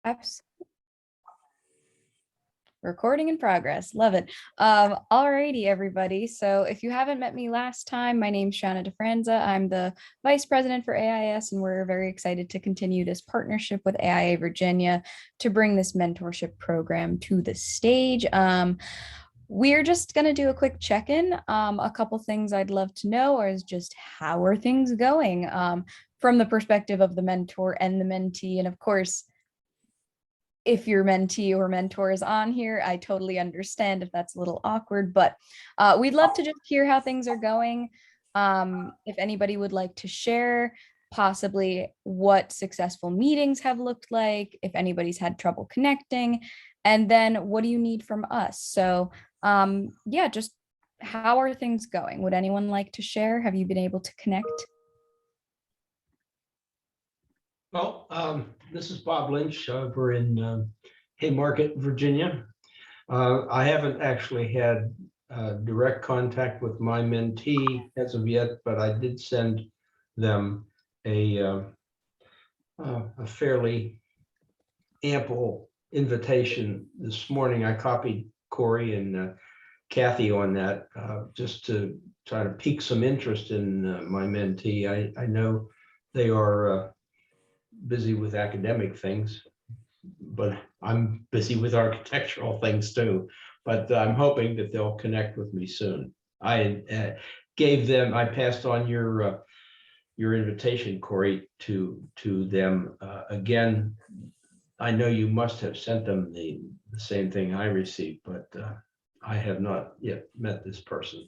Apps. Recording in progress. Love it. Alrighty, everybody. So if you haven't met me last time, my name's Shauna DeFranza. I'm the Vice President for AIS, and we're very excited to continue this partnership with AIA Virginia to bring this mentorship program to the stage. We're just going to do a quick check-in. A couple things I'd love to know is just how are things going from the perspective of the mentor and the mentee. And of course, if your mentee or mentor is on here, I totally understand if that's a little awkward, but we'd love to just hear how things are going. If anybody would like to share possibly what successful meetings have looked like, if anybody's had trouble connecting, and then what do you need from us? So yeah, just how are things going? Would anyone like to share? Have you been able to connect? Well, this is Bob Lynch over in Haymarket, Virginia. I haven't actually had direct contact with my mentee as of yet, but I did send them a fairly ample invitation this morning. I copied Corey and Kathy on that just to try to pique some interest in my mentee. I know they are busy with academic things, but I'm busy with architectural things too. But I'm hoping that they'll connect with me soon. I passed on your invitation, Corey, to them. Again, I know you must have sent them the same thing I received, but I have not yet met this person.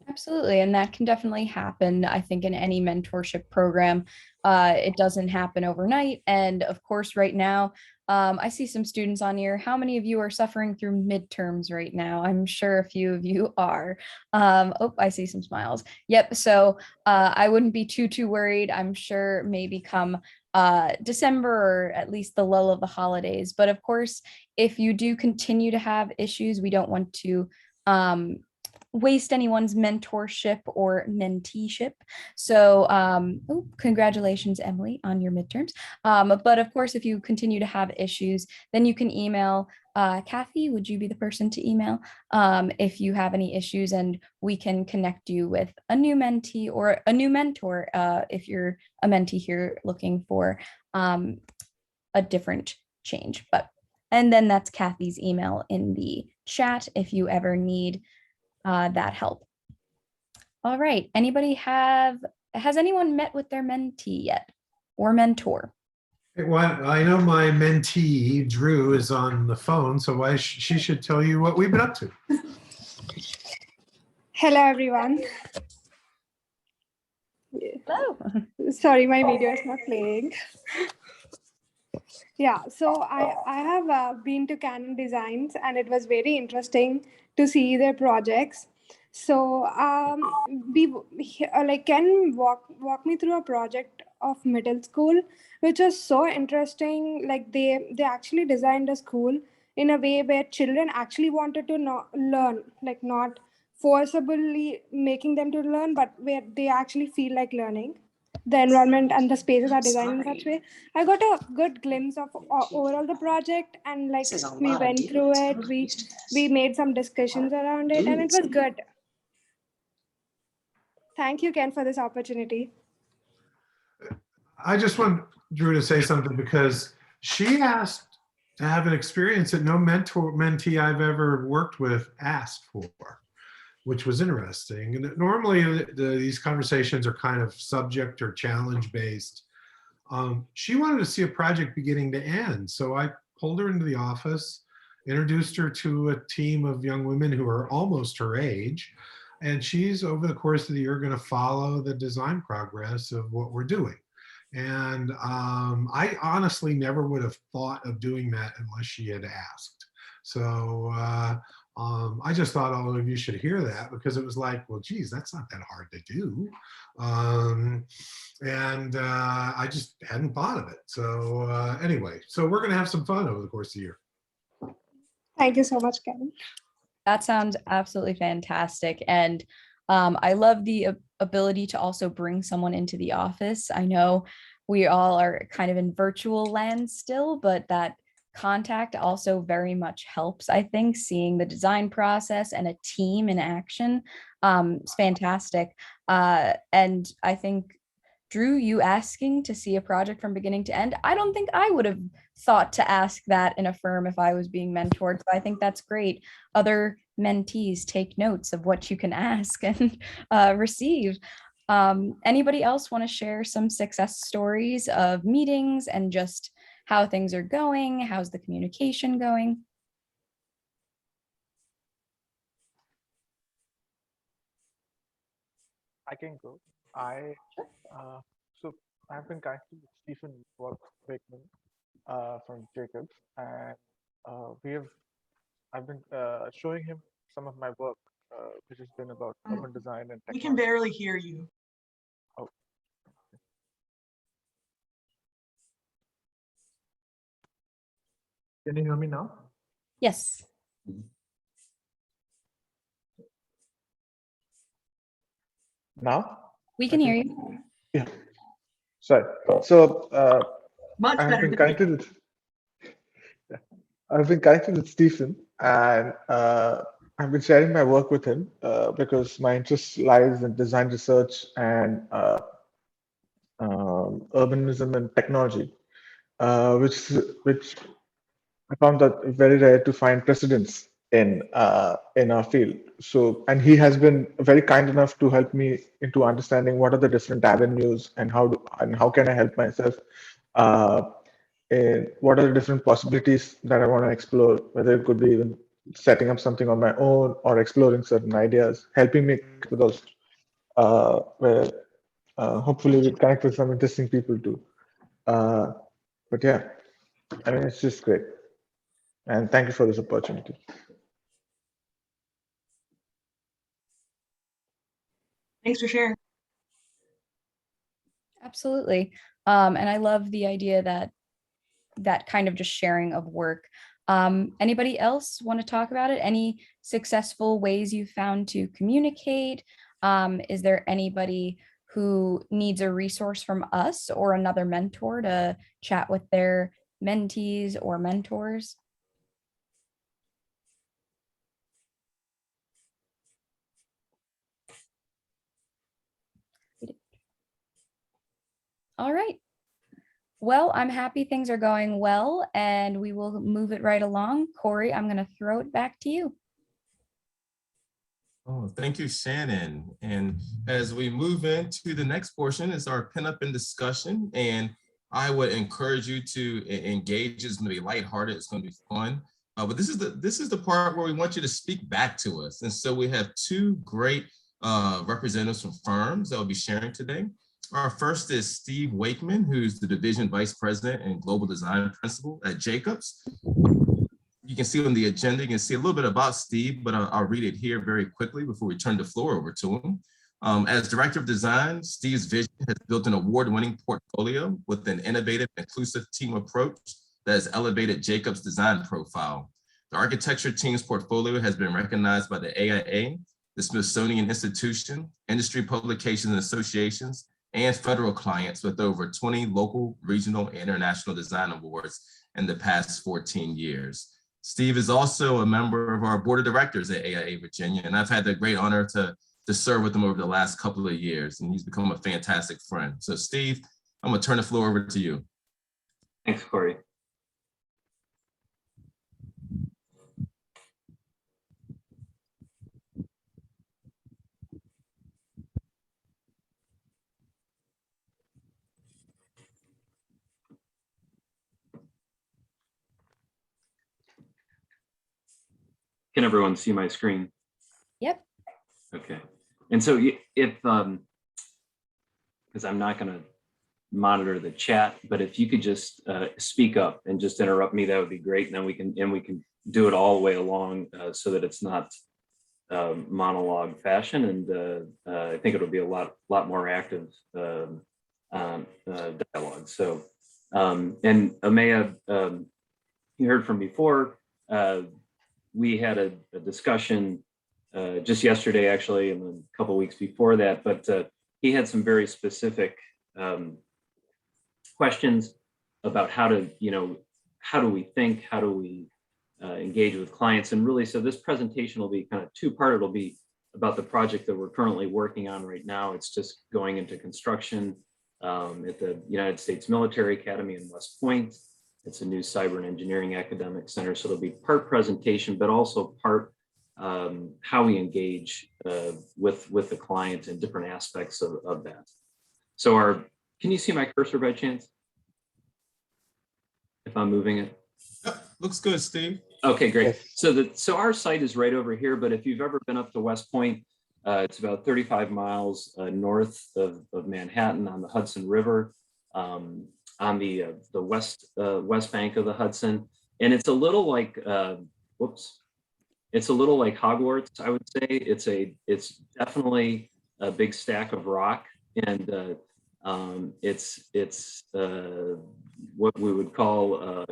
Absolutely. And that can definitely happen, I think, in any mentorship program. It doesn't happen overnight. And of course, right now, I see some students on here. How many of you are suffering through midterms right now? I'm sure a few of you are. Oh, I see some smiles. Yep. So I wouldn't be too worried. I'm sure maybe come December, or at least the lull of the holidays. But of course, if you do continue to have issues, we don't want to waste anyone's mentorship or menteeship. So congratulations, Emily, on your midterms. But of course, if you continue to have issues, then you can email Kathy. Would you be the person to email if you have any issues, and we can connect you with a new mentee or a new mentor if you're a mentee here looking for a different change. And then that's Kathy's email in the chat if you ever need that help. All right. Has anyone met with their mentee yet or mentor? Well, I know my mentee, Drew, is on the phone, so she should tell you what we've been up to. Hello, everyone. Hello. Sorry, my video is not playing. Yeah, so I have been to Canon Designs, and it was very interesting to see their projects. So Ken walk me through a project of middle school, which was so interesting. Like they actually designed a school in a way where children actually wanted to learn, like not forcibly making them to learn, but where they actually feel like learning. The environment and the spaces are designed in such way. I got a good glimpse of overall the project, and like we went through it, we made some discussions around it, and it was good. Thank you, Ken, for this opportunity. I just want Drew to say something, because she asked to have an experience that no mentee I've ever worked with asked for, which was interesting. And normally these conversations are kind of subject or challenge based. She wanted to see a project beginning to end. So I pulled her into the office, introduced her to a team of young women who are almost her age. And she's, over the course of the year, going to follow the design progress of what we're doing. And I honestly never would have thought of doing that unless she had asked. So I just thought all of you should hear that, because it was like, well, geez, that's not that hard to do. I just hadn't thought of it. So anyway, so we're going to have some fun over the course of the year. Thank you so much, Kevin. That sounds absolutely fantastic. And I love the ability to also bring someone into the office. I know we all are kind of in virtual land still, but that contact also very much helps. I think seeing the design process and a team in action is fantastic. And I think, Drew, you asking to see a project from beginning to end, I don't think I would have thought to ask that in a firm if I was being mentored. So I think that's great. Other mentees take notes of what you can ask and receive. Anybody else want to share some success stories of meetings and just how things are going? How's the communication going? I can go. I so I've been connected with Stephen Wakeman from Jacobs, and we have I've been showing him some of my work, which has been about urban design and We can technology. barely hear you. Oh, can you hear me now? Yes. Now? We can hear you. Yeah. Sorry. So Much I have better been than connected with I've been connected with Stephen, and I've been sharing my work with him because my interest lies in design research and urbanism and technology, which I found that very rare to find precedents in our field. So, and he has been very kind enough to help me into understanding what are the different avenues and how can I help myself. Uh, and what are the different possibilities that I want to explore, whether it could be even setting up something on my own or exploring certain ideas, helping me with those, where hopefully we connect with some interesting people too. Uh, but yeah, I mean, it's just great. And thank you for this opportunity. Thanks for sharing. Absolutely. And I love the idea that kind of just sharing of work. Anybody else want to talk about it? Any successful ways you found to communicate? Is there anybody who needs a resource from us or another mentor to chat with their mentees or mentors? All right. Well, I'm happy things are going well, and we will move it right along. Corey, I'm going to throw it back to you. Oh, thank you, Shannon. And as we move into the next portion, is our pin up and discussion. And I would encourage you to engage. It's going to be lighthearted. It's going to be fun. But this is the part where we want you to speak back to us. And so we have two great representatives from firms that will be sharing today. Our first is Steve Wakeman, who's the Division Vice President and Global Design Principal at Jacobs. You can see on the agenda, you can see a little bit about Steve, but I'll read it here very quickly before we turn the floor over to him. As Director of Design, Steve's vision has built an award-winning portfolio with an innovative, inclusive team approach that has elevated Jacobs' design profile. The architecture team's portfolio has been recognized by the AIA, the Smithsonian Institution, industry publications and associations, and federal clients with over 20 local, regional, and international design awards in the past 14 years. Steve is also a member of our board of directors at AIA Virginia, and I've had the great honor to serve with him over the last couple of years, and he's become a fantastic friend. So Steve, I'm gonna turn the floor over to you. Thanks, Corey. Can everyone see my screen? Yep. Okay. And so if, because I'm not going to monitor the chat, but if you could just speak up and just interrupt me, that would be great. And then we can do it all the way along so that it's not monologue fashion. And I think it'll be a lot more active dialogue. So, and Amaya, you heard from before, we had a discussion just yesterday, actually, and a couple of weeks before that, but he had some very specific questions about how to, how do we think, how do we engage with clients. And really, so this presentation will be kind of two-part. It'll be about the project that we're currently working on right now. It's just going into construction at the United States Military Academy in West Point. It's a new cyber and engineering academic center. So it'll be part presentation, but also part how we engage with the client and different aspects of that. So can you see my cursor by chance? If I'm moving it? Looks good, Steve. Okay, great. Yes. So our site is right over here, but if you've ever been up to West Point, it's about 35 miles north of Manhattan on the Hudson River, on the west bank of the Hudson. And it's a little like, it's a little like Hogwarts, I would say. It's definitely a big stack of rock, and it's what we would call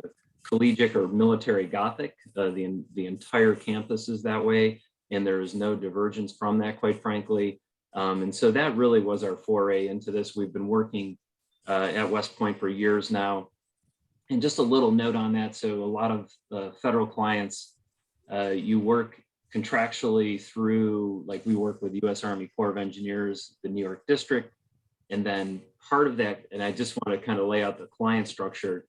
collegiate or military Gothic. The entire campus is that way, and there is no divergence from that, quite frankly. And so that really was our foray into this. We've been working at West Point for years now. And just a little note on that. So a lot of federal clients, you work contractually through, like we work with U.S. Army Corps of Engineers, the New York District, and then part of that, and I just want to kind of lay out the client structure.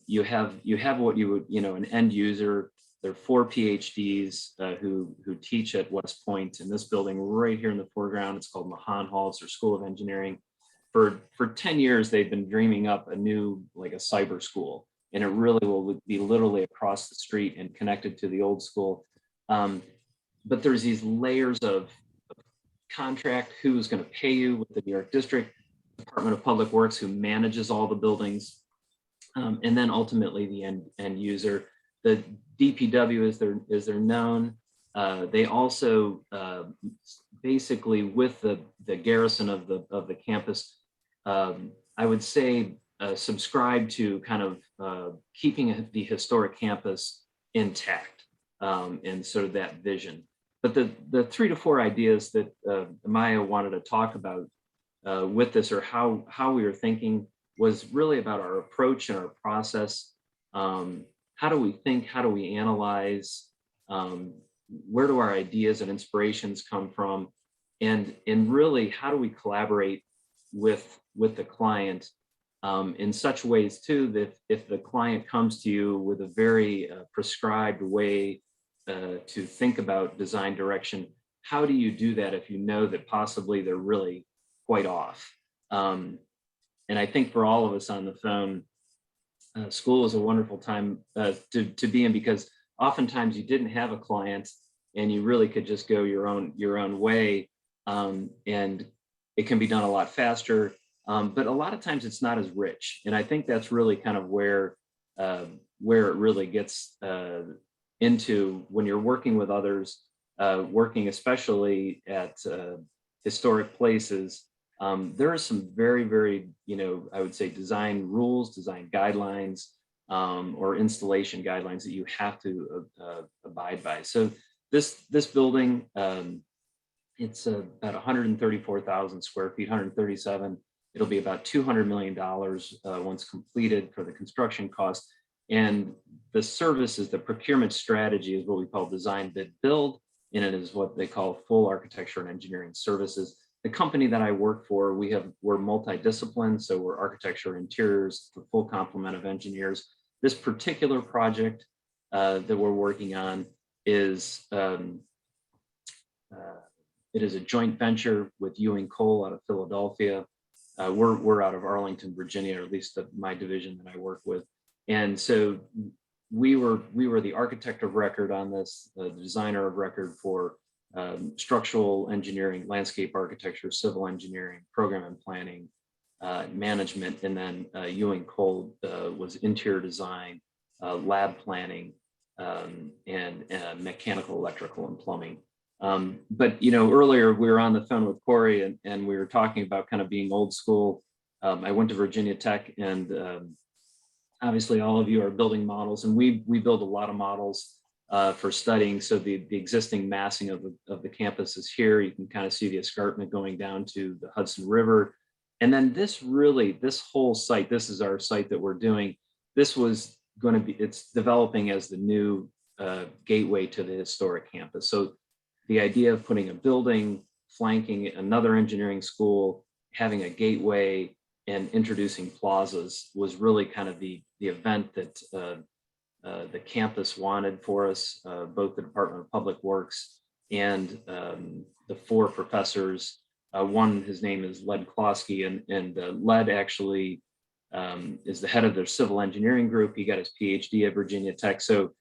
You have what you would, an end user. There are 4 PhDs who teach at West Point in this building right here in the foreground. It's called Mahan Hall. It's their School of Engineering. For 10 years, they've been dreaming up a new, like a cyber school, and it really will be literally across the street and connected to the old school. But there's these layers of contract, who's going to pay you with the New York District, Department of Public Works, who manages all the buildings, and then ultimately the end user. The DPW, as they're known, they also basically with the garrison of the campus, I would say subscribe to kind of keeping the historic campus intact, and sort of that vision. But the 3 to 4 ideas that Maya wanted to talk about with this, or how we were thinking, was really about our approach and our process. How do we think? How do we analyze? Where do our ideas and inspirations come from? And really, how do we collaborate with the client in such ways too that if the client comes to you with a very prescribed way to think about design direction, how do you do that if you know that possibly they're really quite off? And I think for all of us on the phone, school is a wonderful time to be in, because oftentimes you didn't have a client and you really could just go your own way, and it can be done a lot faster. But a lot of times it's not as rich, and I think that's really kind of where it really gets into when you're working with others, working especially at historic places. There are some very, very, I would say design rules, design guidelines, or installation guidelines that you have to abide by. So this building, it's about 134,000 square feet, 137. It'll be about $200 million once completed for the construction cost. And the service is the procurement strategy, is what we call design, bid, build. And it is what they call full architecture and engineering services. The company that I work for, we're multidisciplined, so we're architecture, interiors, the full complement of engineers. This particular project that we're working on is it is a joint venture with Ewing Cole out of Philadelphia. We're out of Arlington, Virginia, or at least my division that I work with. And so we were the architect of record on this, the designer of record for structural engineering, landscape architecture, civil engineering, program and planning, management, and then Ewing Cole was interior design, lab planning, and mechanical, electrical, and plumbing. But earlier we were on the phone with Corey, and we were talking about kind of being old school. I went to Virginia Tech, and obviously all of you are building models, and we build a lot of models for studying. So the existing massing of the campus is here. You can kind of see the escarpment going down to the Hudson River. And then this whole site, this is our site that we're doing. This was going to be, it's developing as the new gateway to the historic campus. So the idea of putting a building, flanking another engineering school, having a gateway, and introducing plazas was really kind of the event that the campus wanted for us, both the Department of Public Works and the 4 professors. One, his name is Led Klosky, and Led actually is the head of their civil engineering group. He got his PhD at Virginia Tech. So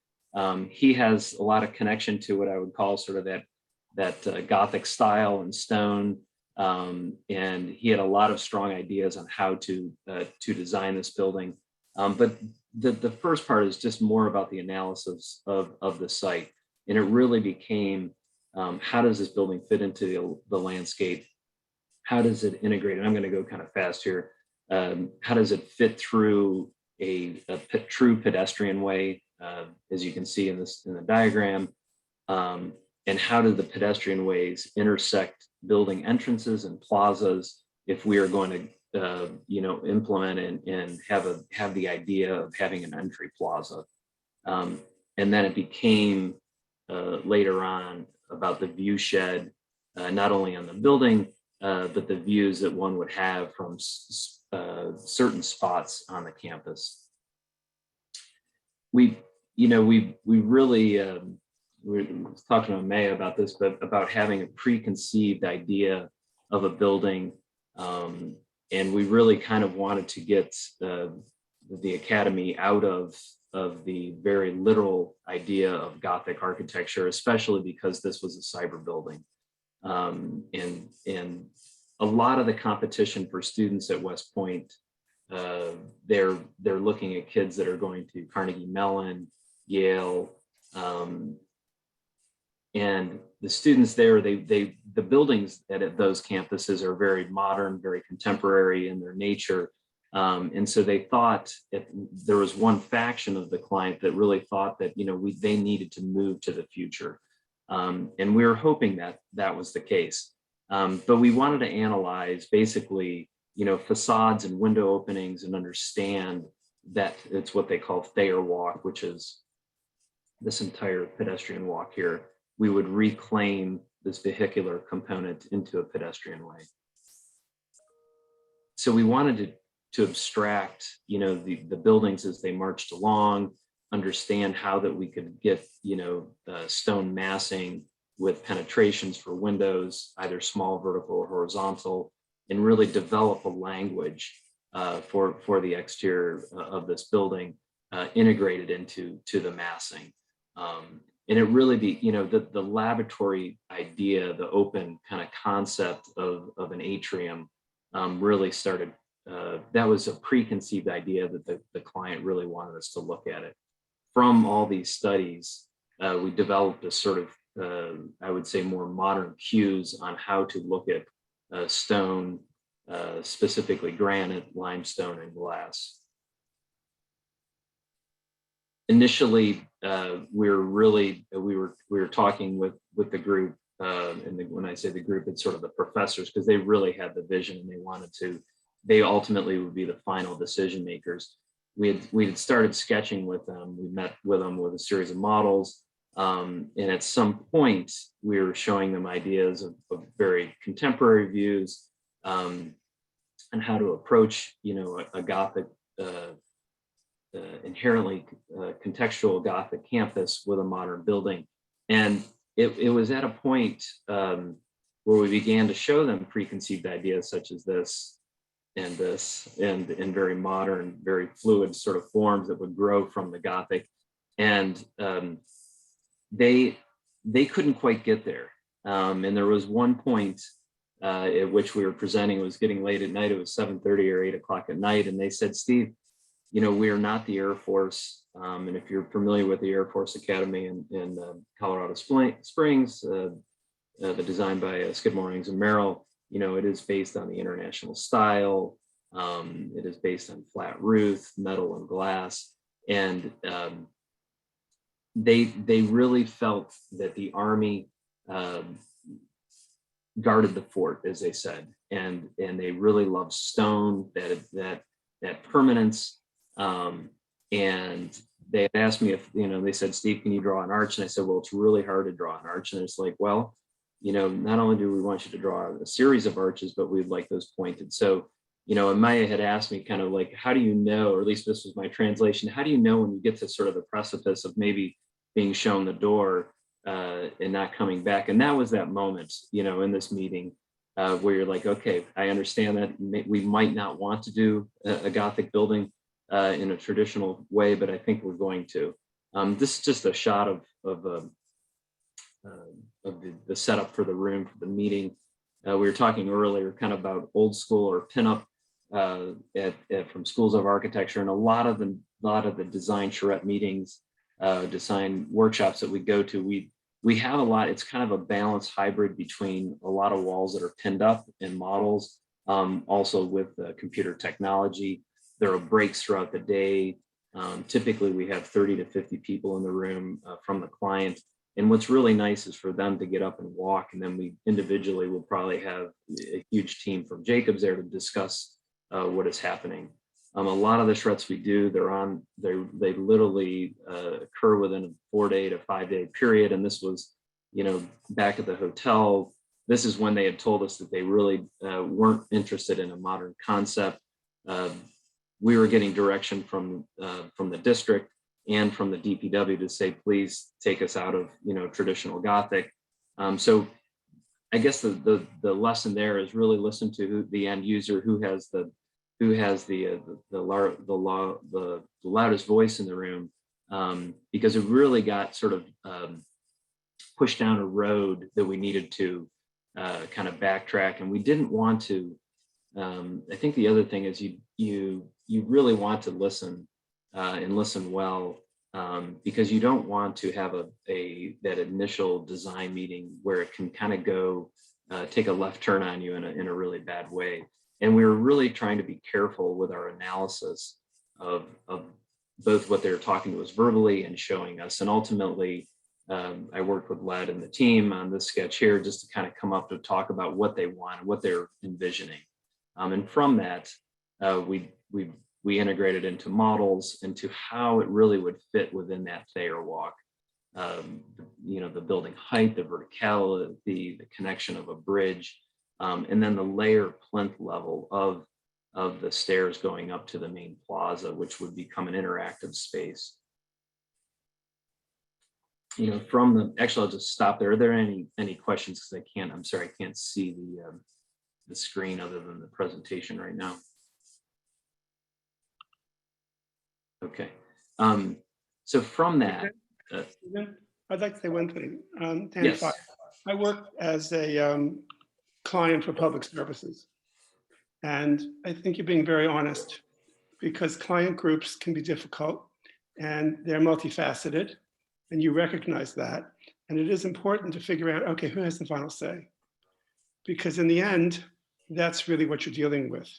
he has a lot of connection to what I would call sort of that Gothic style and stone. And he had a lot of strong ideas on how to design this building. But the first part is just more about the analysis of the site. And it really became, how does this building fit into the landscape? How does it integrate? And I'm going to go kind of fast here. How does it fit through a true pedestrian way, as you can see in the diagram? And how do the pedestrian ways intersect building entrances and plazas if we are going to implement and have the idea of having an entry plaza? And then it became later on about the view shed, not only on the building, but the views that one would have from certain spots on the campus. We really, we were talking to May about this, but about having a preconceived idea of a building. And we really kind of wanted to get the Academy out of the very literal idea of Gothic architecture, especially because this was a cyber building. And a lot of the competition for students at West Point, they're looking at kids that are going to Carnegie Mellon, Yale, and the students there, the buildings at those campuses are very modern, very contemporary in their nature. And so they thought, there was one faction of the client that really thought that, they needed to move to the future. And we were hoping that that was the case. But we wanted to analyze basically, facades and window openings and understand that it's what they call Thayer Walk, which is this entire pedestrian walk here. We would reclaim this vehicular component into a pedestrian way. So we wanted to abstract, the buildings as they marched along, understand how that we could get, stone massing with penetrations for windows, either small, vertical, or horizontal, and really develop a language for the exterior of this building, integrated into the massing. And it really the laboratory idea, the open kind of concept of an atrium really started. That was a preconceived idea that the client really wanted us to look at it. From all these studies, we developed a sort of, I would say, more modern cues on how to look at stone, specifically granite, limestone, and glass. Initially, we were talking with the group, and when I say the group, it's sort of the professors, because they really had the vision and they ultimately would be the final decision makers. We had started sketching with them. We met with them with a series of models, and at some point we were showing them ideas of very contemporary views, and how to approach a Gothic, inherently contextual Gothic campus with a modern building. And it was at a point where we began to show them preconceived ideas such as this and in very modern, very fluid sort of forms that would grow from the Gothic. And they couldn't quite get there. And there was one point at which we were presenting. It was getting late at night. It was 7:30 or 8 o'clock at night. And they said, "Steve, we are not the Air Force. And if you're familiar with the Air Force Academy in Colorado Springs, the design by Skidmore, Ings and Merrill, it is based on the international style. It is based on flat roof, metal and glass." And they really felt that the Army guarded the fort, as they said, and they really love stone, that permanence. And they had asked me if, they said, Steve, can you draw an arch? And I said, well, it's really hard to draw an arch. And it's like, well, not only do we want you to draw a series of arches, but we'd like those pointed. So, and Maya had asked me kind of like, how do you know, or at least this was my translation, how do you know when you get to sort of the precipice of maybe being shown the door and not coming back? And that was that moment, in this meeting where you're like, okay, I understand that we might not want to do a Gothic building in a traditional way, but I think we're going to. This is just a shot of the setup for the room for the meeting. We were talking earlier kind of about old school or pinup from schools of architecture, and a lot of the design charrette meetings, design workshops that we go to, we have a lot. It's kind of a balanced hybrid between a lot of walls that are pinned up and models, also with computer technology. There are breaks throughout the day. Typically, we have 30 to 50 people in the room from the client. And what's really nice is for them to get up and walk. And then we individually will probably have a huge team from Jacobs there to discuss what is happening. A lot of the charrettes we do, they literally occur within a 4-day to 5-day period. And this was, back at the hotel, this is when they had told us that they really weren't interested in a modern concept. We were getting direction from the district and from the DPW to say, please take us out of, traditional Gothic. So I guess the lesson there is really listen to the end user who has the loudest voice in the room, because it really got sort of pushed down a road that we needed to kind of backtrack, and we didn't want to. I think the other thing is you really want to listen and listen well, because you don't want to have that initial design meeting where it can kind of go take a left turn on you in a really bad way. And we were really trying to be careful with our analysis of both what they were talking to us verbally and showing us. And ultimately, I worked with Led and the team on this sketch here just to kind of come up to talk about what they want and what they're envisioning. And from that, we integrated into models, into how it really would fit within that Thayer walk. The building height, the verticality, the connection of a bridge, and then the layer plinth level of the stairs going up to the main plaza, which would become an interactive space. Actually, I'll just stop there. Are there any questions? Because I'm sorry, I can't see the screen other than the presentation right now. Okay. So from that, I'd like to say one thing. Dan, yes. I work as a client for public services, and I think you're being very honest, because client groups can be difficult and they're multifaceted, and you recognize that. And it is important to figure out, okay, who has the final say? Because in the end, that's really what you're dealing with.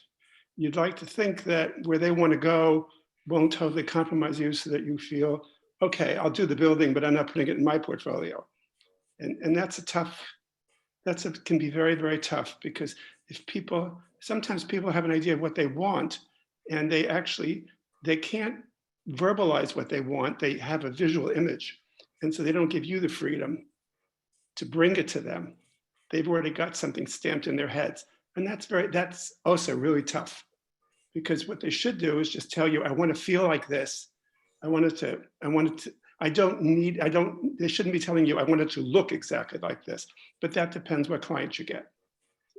You'd like to think that where they want to go won't totally compromise you, so that you feel, okay, I'll do the building, but I'm not putting it in my portfolio. And can be very, very tough, because sometimes people have an idea of what they want, and they can't verbalize what they want. They have a visual image. And so they don't give you the freedom to bring it to them. They've already got something stamped in their heads. And that's also really tough, because what they should do is just tell you, I want to feel like this. They shouldn't be telling you, I want it to look exactly like this, but that depends what client you get.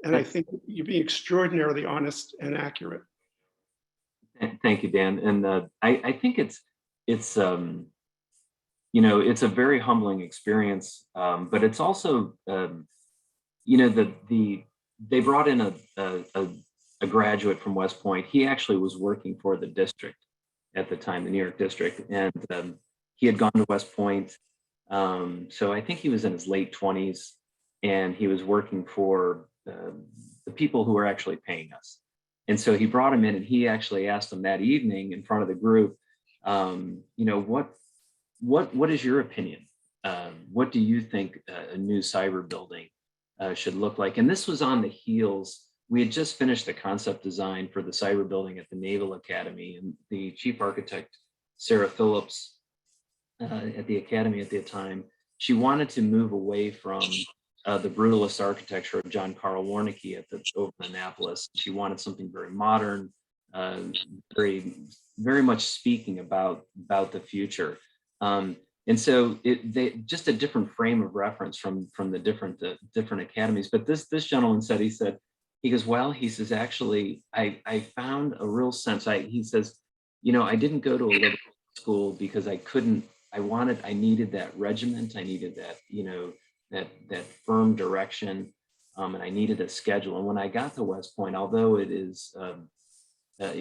And I think you're being extraordinarily honest and accurate. Thank you, Dan. And I think it's a very humbling experience, but it's also, they brought in a graduate from West Point. He actually was working for the district at the time, the New York district, and he had gone to West Point. So I think he was in his late 20s, and he was working for the people who were actually paying us. And so he brought him in, and he actually asked him that evening in front of the group, what is your opinion? What do you think a new cyber building should look like. And this was on the heels. We had just finished the concept design for the cyber building at the Naval Academy, and the chief architect, Sarah Phillips, at the Academy at the time, she wanted to move away from the brutalist architecture of John Carl Warnke over in Annapolis. She wanted something very modern, very much speaking about the future. And so just a different frame of reference from the different academies. But this gentleman said, he goes, well, he says, actually, I found a real sense. He says, I didn't go to a liberal school because I needed that regiment. I needed that, that firm direction. And I needed a schedule. And when I got to West Point, although it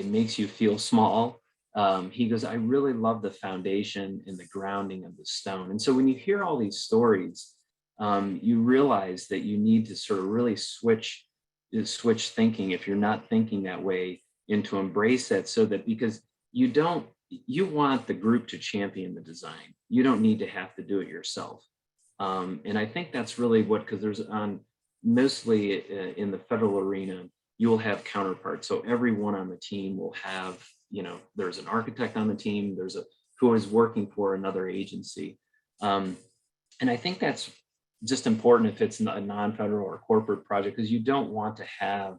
makes you feel small, he goes, I really love the foundation and the grounding of the stone. And so when you hear all these stories, you realize that you need to sort of really switch thinking, if you're not thinking that way, and to embrace that, so that, because you want the group to champion the design. You don't need to have to do it yourself. And I think that's really because there's mostly in the federal arena, you will have counterparts. So everyone on the team will have, there's an architect on the team, who is working for another agency. And I think that's just important if it's a non-federal or corporate project, because you don't want to have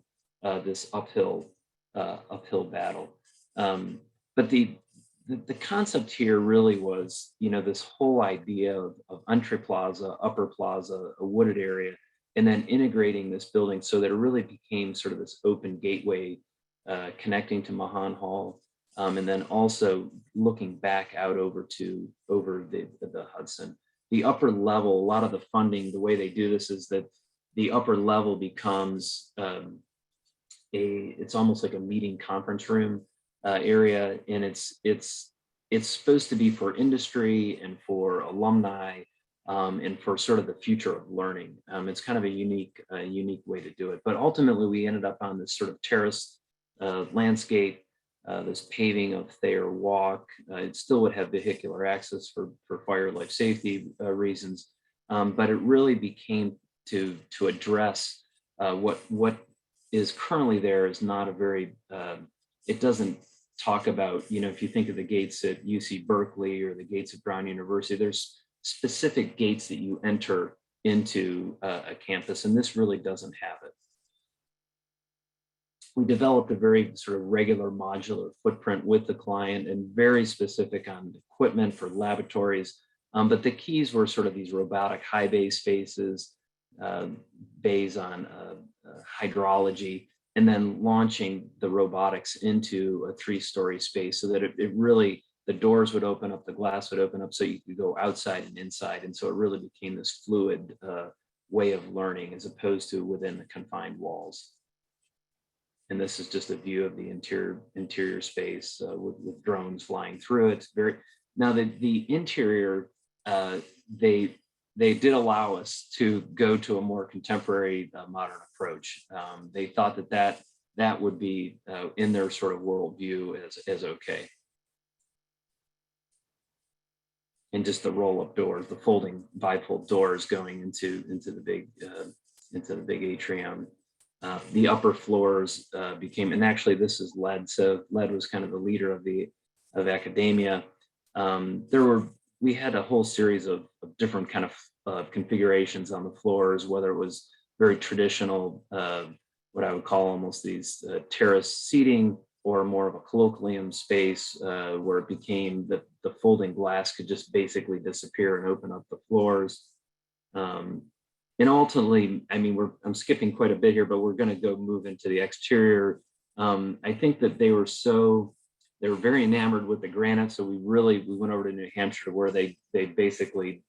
this uphill battle. But the concept here really was, this whole idea of entry plaza, upper plaza, a wooded area, and then integrating this building so that it really became sort of this open gateway connecting to Mahan Hall, and then also looking back out over the Hudson. The upper level, a lot of the funding, the way they do this is that the upper level becomes it's almost like a meeting conference room area, and it's supposed to be for industry and for alumni, and for sort of the future of learning. It's kind of a unique way to do it. But ultimately, we ended up on this sort of terrace landscape, this paving of Thayer Walk. It still would have vehicular access for fire life safety reasons, but it really became to address what is currently there is not a very, it doesn't talk about, if you think of the gates at UC Berkeley or the gates at Brown University, there's specific gates that you enter into a campus, and this really doesn't have it. We developed a very sort of regular modular footprint with the client and very specific on equipment for laboratories. But the keys were sort of these robotic high bay spaces, bays on hydrology, and then launching the robotics into a 3-story space so that it really, the doors would open up, the glass would open up so you could go outside and inside. And so it really became this fluid way of learning as opposed to within the confined walls. And this is just a view of the interior space with drones flying through it. Now the interior, they did allow us to go to a more contemporary modern approach. They thought that would be in their sort of worldview as okay. And just the roll-up doors, the folding bifold doors going into the big atrium. The upper floors became, and actually this is lead. So lead was kind of the leader of academia. We had a whole series of different kind of configurations on the floors, whether it was very traditional, what I would call almost these terrace seating, or more of a colloquium space where it became the folding glass could just basically disappear and open up the floors. And ultimately, I mean, I'm skipping quite a bit here, but we're going to go move into the exterior. I think that they were very enamored with the granite. So we went over to New Hampshire where they basically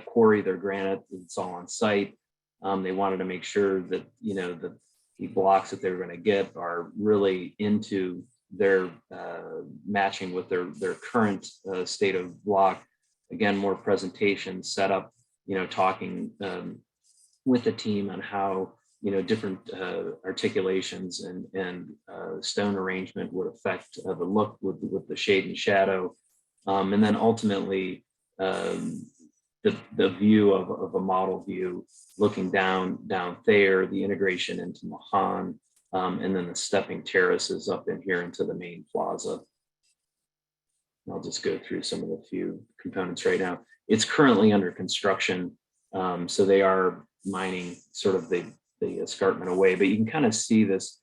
quarry their granite. It's all on site. They wanted to make sure that, the blocks that they were going to get are really into their matching with their current state of block. Again, more presentation set up, talking with the team on how, different articulations and stone arrangement would affect the look with the shade and shadow. And then ultimately, the view of a model view, looking down Thayer, the integration into Mahan, and then the stepping terraces up in here into the main plaza. I'll just go through some of the few components right now. It's currently under construction, so they are mining sort of the escarpment away, but you can kind of see this,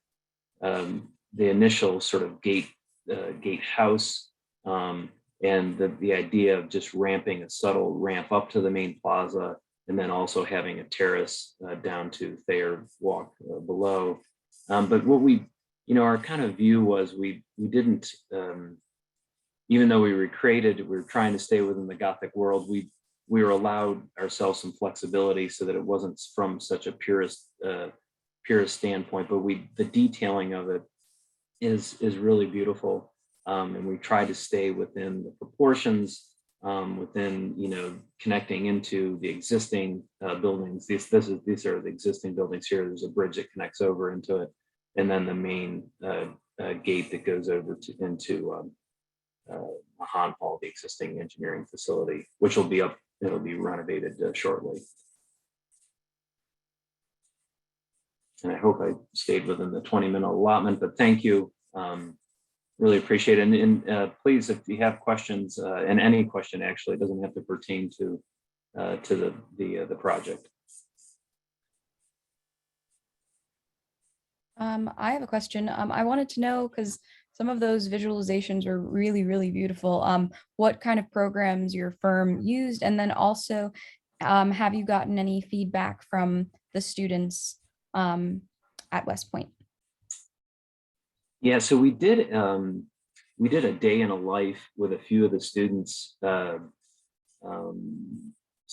the initial sort of gatehouse, and the idea of just ramping a subtle ramp up to the main plaza, and then also having a terrace down to Thayer Walk below. But what we, our kind of view was we didn't, even though we were trying to stay within the Gothic world, we were allowed ourselves some flexibility so that it wasn't from such a purist standpoint, but the detailing of it is really beautiful. And we try to stay within the proportions, within, connecting into the existing buildings. These are the existing buildings here. There's a bridge that connects over into it, and then the main gate that goes over into Mahan Hall, the existing engineering facility, which will be up. It'll be renovated shortly. And I hope I stayed within the 20-minute allotment, but thank you. Really appreciate it. And please, if you have questions, and any question actually, it doesn't have to pertain to the project. I have a question. I wanted to know, because some of those visualizations are really, really beautiful. What kind of programs your firm used, and then also, have you gotten any feedback from the students at West Point? Yeah, so we did a day in a life with a few of the students. So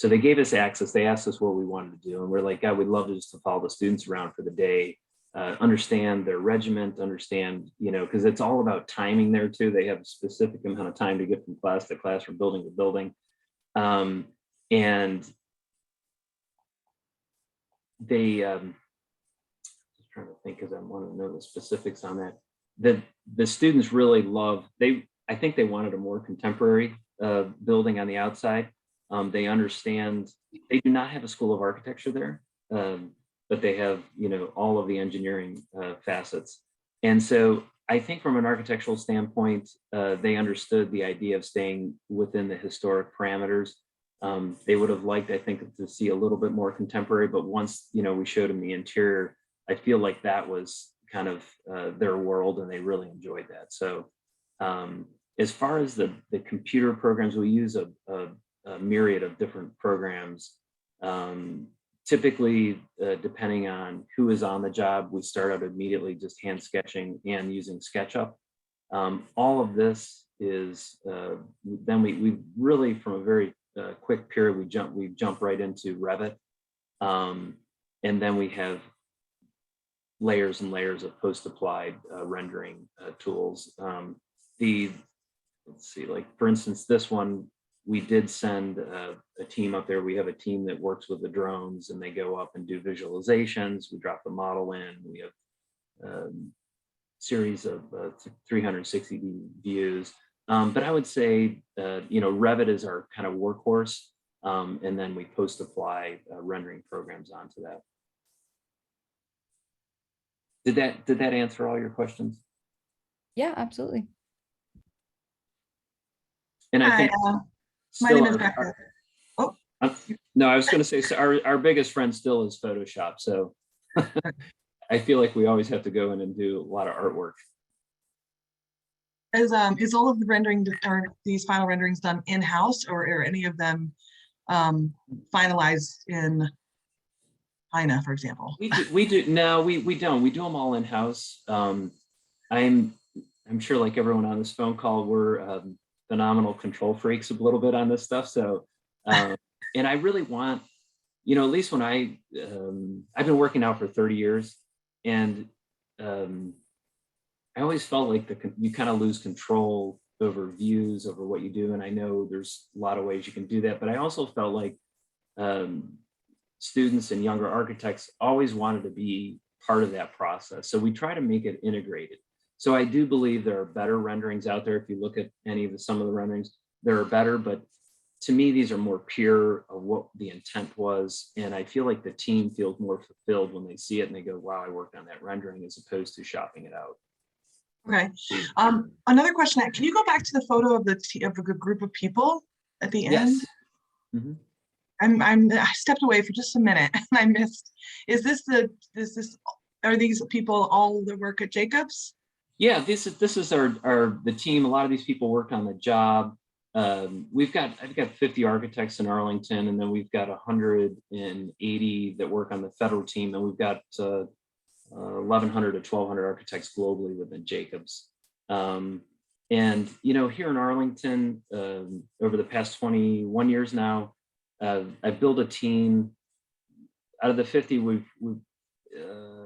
they gave us access. They asked us what we wanted to do, and we're like, God, we'd love to just follow the students around for the day. Understand their regiment, understand, because it's all about timing there too. They have a specific amount of time to get from class to class, from building to building. And they, just trying to think, because I want to know the specifics on that. The students really love, I think they wanted a more contemporary building on the outside. They understand, they do not have a school of architecture there. But they have, all of the engineering facets. And so I think from an architectural standpoint, they understood the idea of staying within the historic parameters. They would have liked, I think, to see a little bit more contemporary, but once, we showed them the interior, I feel like that was kind of their world, and they really enjoyed that. So as far as the computer programs, we use a myriad of different programs. Typically, depending on who is on the job, we start out immediately just hand sketching and using SketchUp. All of this is, then we really, from a very quick period, we jump right into Revit. And then we have layers and layers of post-applied rendering tools. Let's see, like for instance, this one, we did send a team up there. We have a team that works with the drones, and they go up and do visualizations. We drop the model in. We have series of 360 views. But I would say, Revit is our kind of workhorse, and then we post-apply rendering programs onto that. Did that answer all your questions? Yeah, absolutely. And I think my name is Becca. No, I was going to say, so our biggest friend still is Photoshop. So I feel like we always have to go in and do a lot of artwork. Is all of the rendering, or these final renderings, done in-house, or are any of them finalized in China, for example? We do. No, we don't. We do them all in-house. I'm sure, like everyone on this phone call, we're phenomenal control freaks a little bit on this stuff. So, and I really want, at least when I've been working out for 30 years, and I always felt like you kind of lose control over views, over what you do. And I know there's a lot of ways you can do that, but I also felt like students and younger architects always wanted to be part of that process. So we try to make it integrated. So I do believe there are better renderings out there. If you look at some of the renderings, there are better, but to me, these are more pure of what the intent was. And I feel like the team feels more fulfilled when they see it and they go, wow, I worked on that rendering, as opposed to shopping it out. Okay. Another question, can you go back to the photo of of a group of people at the end? Yes. Mhm. I stepped away for just a minute and I missed, are these people all that work at Jacobs? Yeah, this is the team. A lot of these people worked on the job. I've got 50 architects in Arlington, and then we've got 180 that work on the federal team, and we've got 1,100 to 1,200 architects globally within Jacobs. And here in Arlington, over the past 21 years now, I've built a team. Out of the 50, we've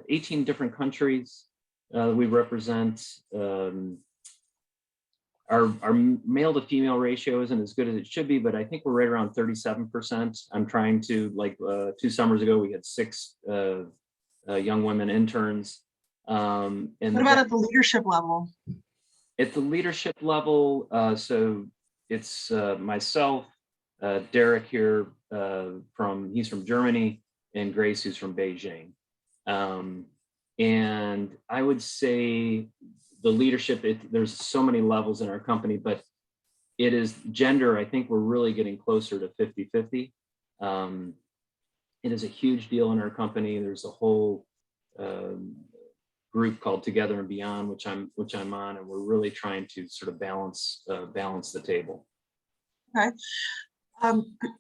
18 different countries we represent. Our male to female ratio isn't as good as it should be, but I think we're right around 37%. I'm trying to, like 2 summers ago, we had 6 young women interns. And what about at the leadership level? At the leadership level, so it's myself, Derek here, he's from Germany, and Grace, who's from Beijing. And I would say the leadership, there's so many levels in our company, but it is gender. I think we're really getting closer to 50-50. It is a huge deal in our company. There's a whole group called Together and Beyond, which I'm on, and we're really trying to sort of balance the table. Okay.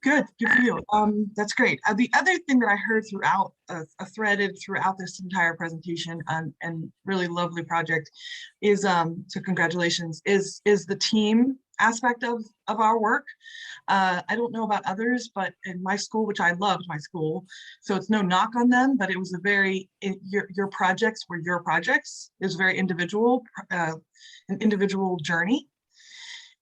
Good for you. That's great. The other thing that I heard throughout, threaded throughout this entire presentation, and really lovely project, is so congratulations, is the team aspect of our work. I don't know about others, but in my school, which I loved my school, so it's no knock on them, but it was your projects were your projects. It was very individual, an individual journey.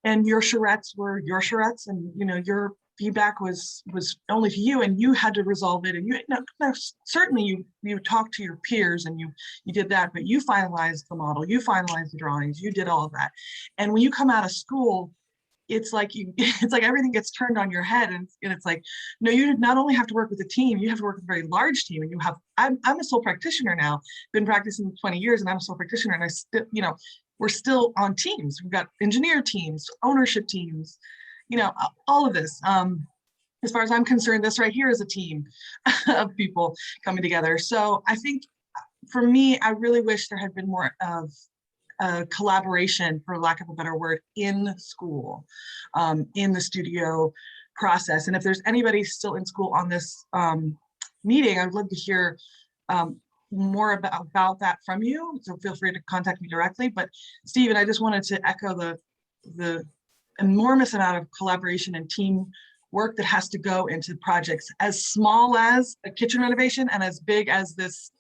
And your charrettes were your charrettes, and your feedback was only to you, and you had to resolve it. And certainly you talked to your peers and you did that, but you finalized the model, you finalized the drawings, you did all of that. And when you come out of school, it's like everything gets turned on your head, and it's like, no, you not only have to work with a team, you have to work with a very large team. And I'm a sole practitioner now, been practicing 20 years, and I'm a sole practitioner, and I still, we're still on teams. We've got engineer teams, ownership teams, all of this. As far as I'm concerned, this right here is a team of people coming together. So I think for me, I really wish there had been more of collaboration, for lack of a better word, in school, in the studio process. And if there's anybody still in school on this meeting, I would love to hear more about that from you. So feel free to contact me directly. But Stephen, I just wanted to echo the enormous amount of collaboration and team work that has to go into projects as small as a kitchen renovation and as big as this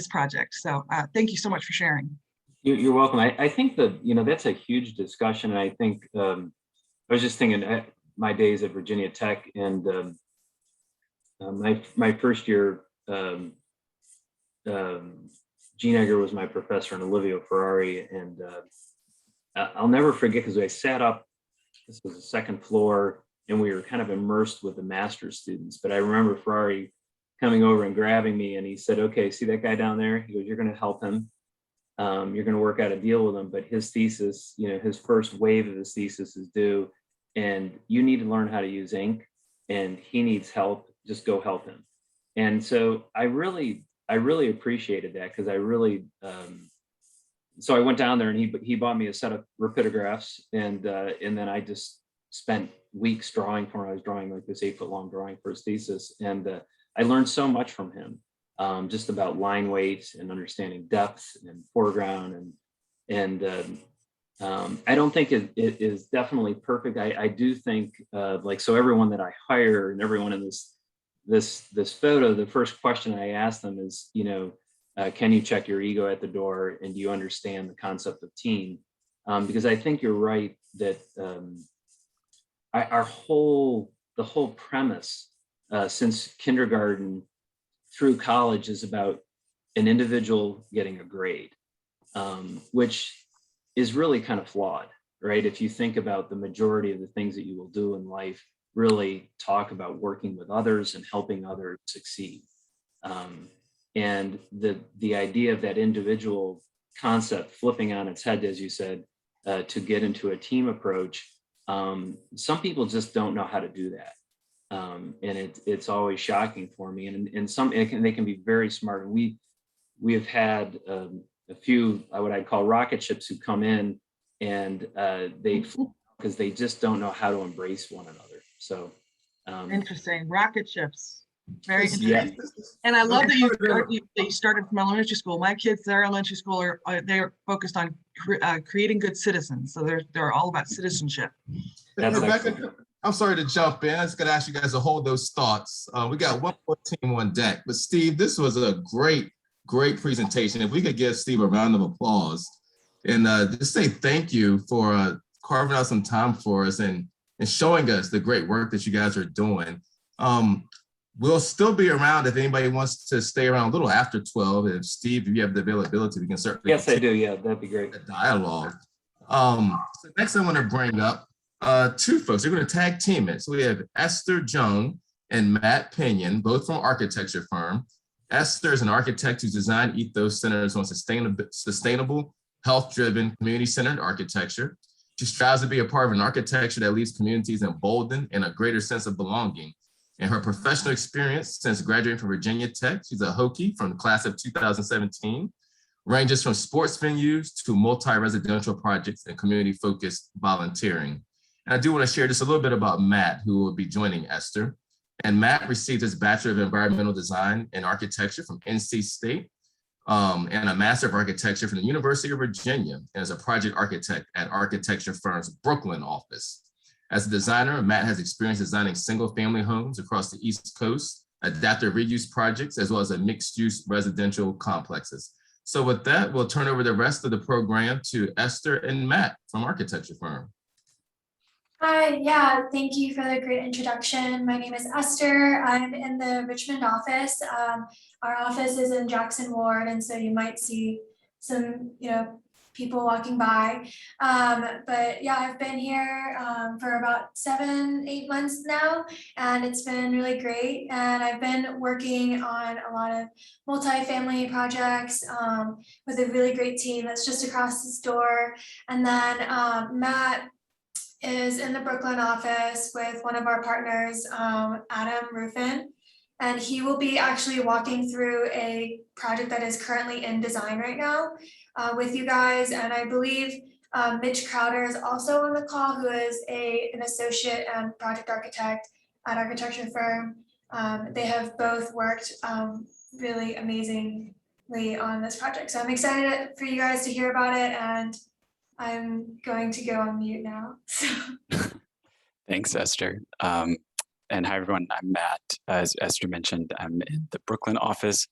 project. So thank you so much for sharing. You're welcome. I think that, that's a huge discussion. And I think I was just thinking my days at Virginia Tech, and my first year, Gene Egger was my professor, and Olivia Ferrari. And I'll never forget, because I sat up, this was the second floor, and we were kind of immersed with the master's students. But I remember Ferrari coming over and grabbing me, and he said, okay, see that guy down there? He goes, you're going to help him. You're going to work out a deal with him, but his thesis, his first wave of his thesis is due, and you need to learn how to use ink, and he needs help. Just go help him. And so I really appreciated that, because I really, so I went down there, and he bought me a set of rapidographs, and then I just spent weeks drawing for him. I was drawing like this 8-foot long drawing for his thesis, and I learned so much from him. Just about line weight and understanding depth and foreground, and I don't think it is definitely perfect. I do think so everyone that I hire and everyone in this photo, the first question I ask them is, can you check your ego at the door, and do you understand the concept of team? Because I think you're right that the whole premise since kindergarten through college is about an individual getting a grade, which is really kind of flawed. right? If you think about the majority of the things that you will do in life, really talk about working with others and helping others succeed. And the idea of that individual concept flipping on its head, as you said, to get into a team approach, some people just don't know how to do that. And it's always shocking for me. And they can be very smart. And we have had a few, what I'd call rocket ships, who come in and they because they just don't know how to embrace one another. So Interesting. Rocket ships. Very interesting. yeah, And I love that you started from elementary school. My kids, their elementary school they're focused on creating good citizens. So they're all about citizenship. That's Rebecca, excellent. I'm sorry to jump in. I was gonna ask you guys to hold those thoughts. We got one more team on deck, but Steve, this was a great presentation. If we could give Steve a round of applause and just say thank you for carving out some time for us and showing us the great work that you guys are doing. We'll still be around if anybody wants to stay around a little after 12. If Steve, if you have the availability, we can certainly. Yes, I do. Yeah, that'd be great. The dialogue. So next I want to bring up two folks. They're going to tag team it. So we have Esther Joan and Matt Pinion, both from architecture firm. Esther is an architect whose design ethos centers on sustainable, health-driven, community-centered architecture. She strives to be a part of an architecture that leaves communities emboldened and a greater sense of belonging. In her professional experience since graduating from Virginia Tech, she's a Hokie from the class of 2017, ranges from sports venues to multi-residential projects and community-focused volunteering. And I do want to share just a little bit about Matt, who will be joining Esther. And Matt received his Bachelor of Environmental Design and Architecture from NC State and a Master of Architecture from the University of Virginia, and is a project architect at architecture firm's Brooklyn office. As a designer, Matt has experience designing single-family homes across the East Coast, adaptive reuse projects, as well as mixed-use residential complexes. So with that, we'll turn over the rest of the program to Esther and Matt from architecture firm. Hi, yeah, thank you for the great introduction. My name is Esther. I'm in the Richmond office. Our office is in Jackson Ward, and so you might see some, people walking by. But yeah, I've been here for about 7-8 months now, and it's been really great. And I've been working on a lot of multifamily projects with a really great team that's just across this door. And then Matt is in the Brooklyn office with one of our partners, Adam Ruffin, and he will be actually walking through a project that is currently in design right now with you guys. And I believe Mitch Crowder is also on the call, who is an associate and project architect at architecture firm. They have both worked really amazingly on this project. So I'm excited for you guys to hear about it, and I'm going to go on mute now. Thanks, Esther. And hi, everyone. I'm Matt. As Esther mentioned, I'm in the Brooklyn office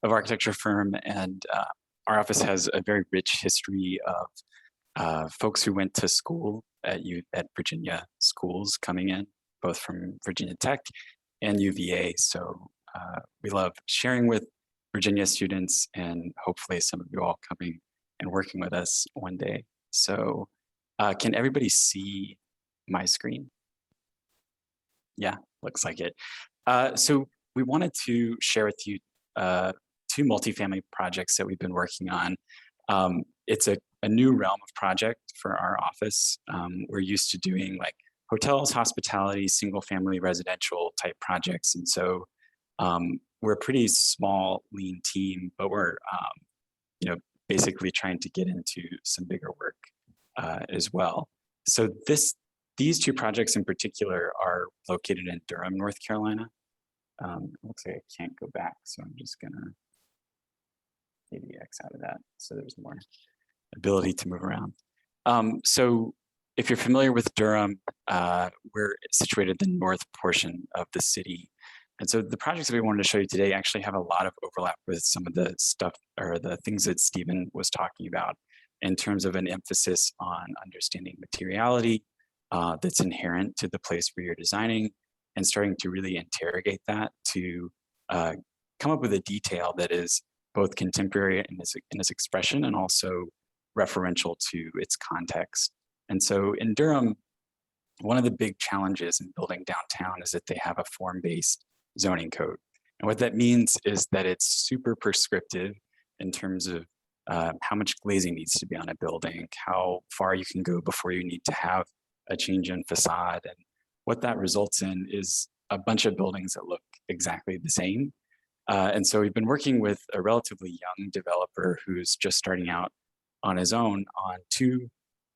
of architecture firm, and our office has a very rich history of folks who went to school at Virginia schools coming in, both from Virginia Tech and UVA. So we love sharing with Virginia students, and hopefully some of you all coming and working with us one day. So can everybody see my screen? Yeah, looks like it. So we wanted to share with you two multifamily projects that we've been working on. It's a new realm of project for our office. We're used to doing like hotels, hospitality, single family residential type projects. And so we're a pretty small, lean team, but we're basically trying to get into some bigger work as well. So these two projects in particular are located in Durham, North Carolina. It looks like I can't go back, so I'm just gonna maybe X out of that so there's more ability to move around. So if you're familiar with Durham, we're situated in the north portion of the city. And so the projects that we wanted to show you today actually have a lot of overlap with some of the stuff or the things that Stephen was talking about in terms of an emphasis on understanding materiality that's inherent to the place where you're designing, and starting to really interrogate that to come up with a detail that is both contemporary in its expression and also referential to its context. And so in Durham, one of the big challenges in building downtown is that they have a form-based zoning code. And what that means is that it's super prescriptive in terms of how much glazing needs to be on a building, how far you can go before you need to have a change in facade. And what that results in is a bunch of buildings that look exactly the same. And so we've been working with a relatively young developer who's just starting out on his own on 2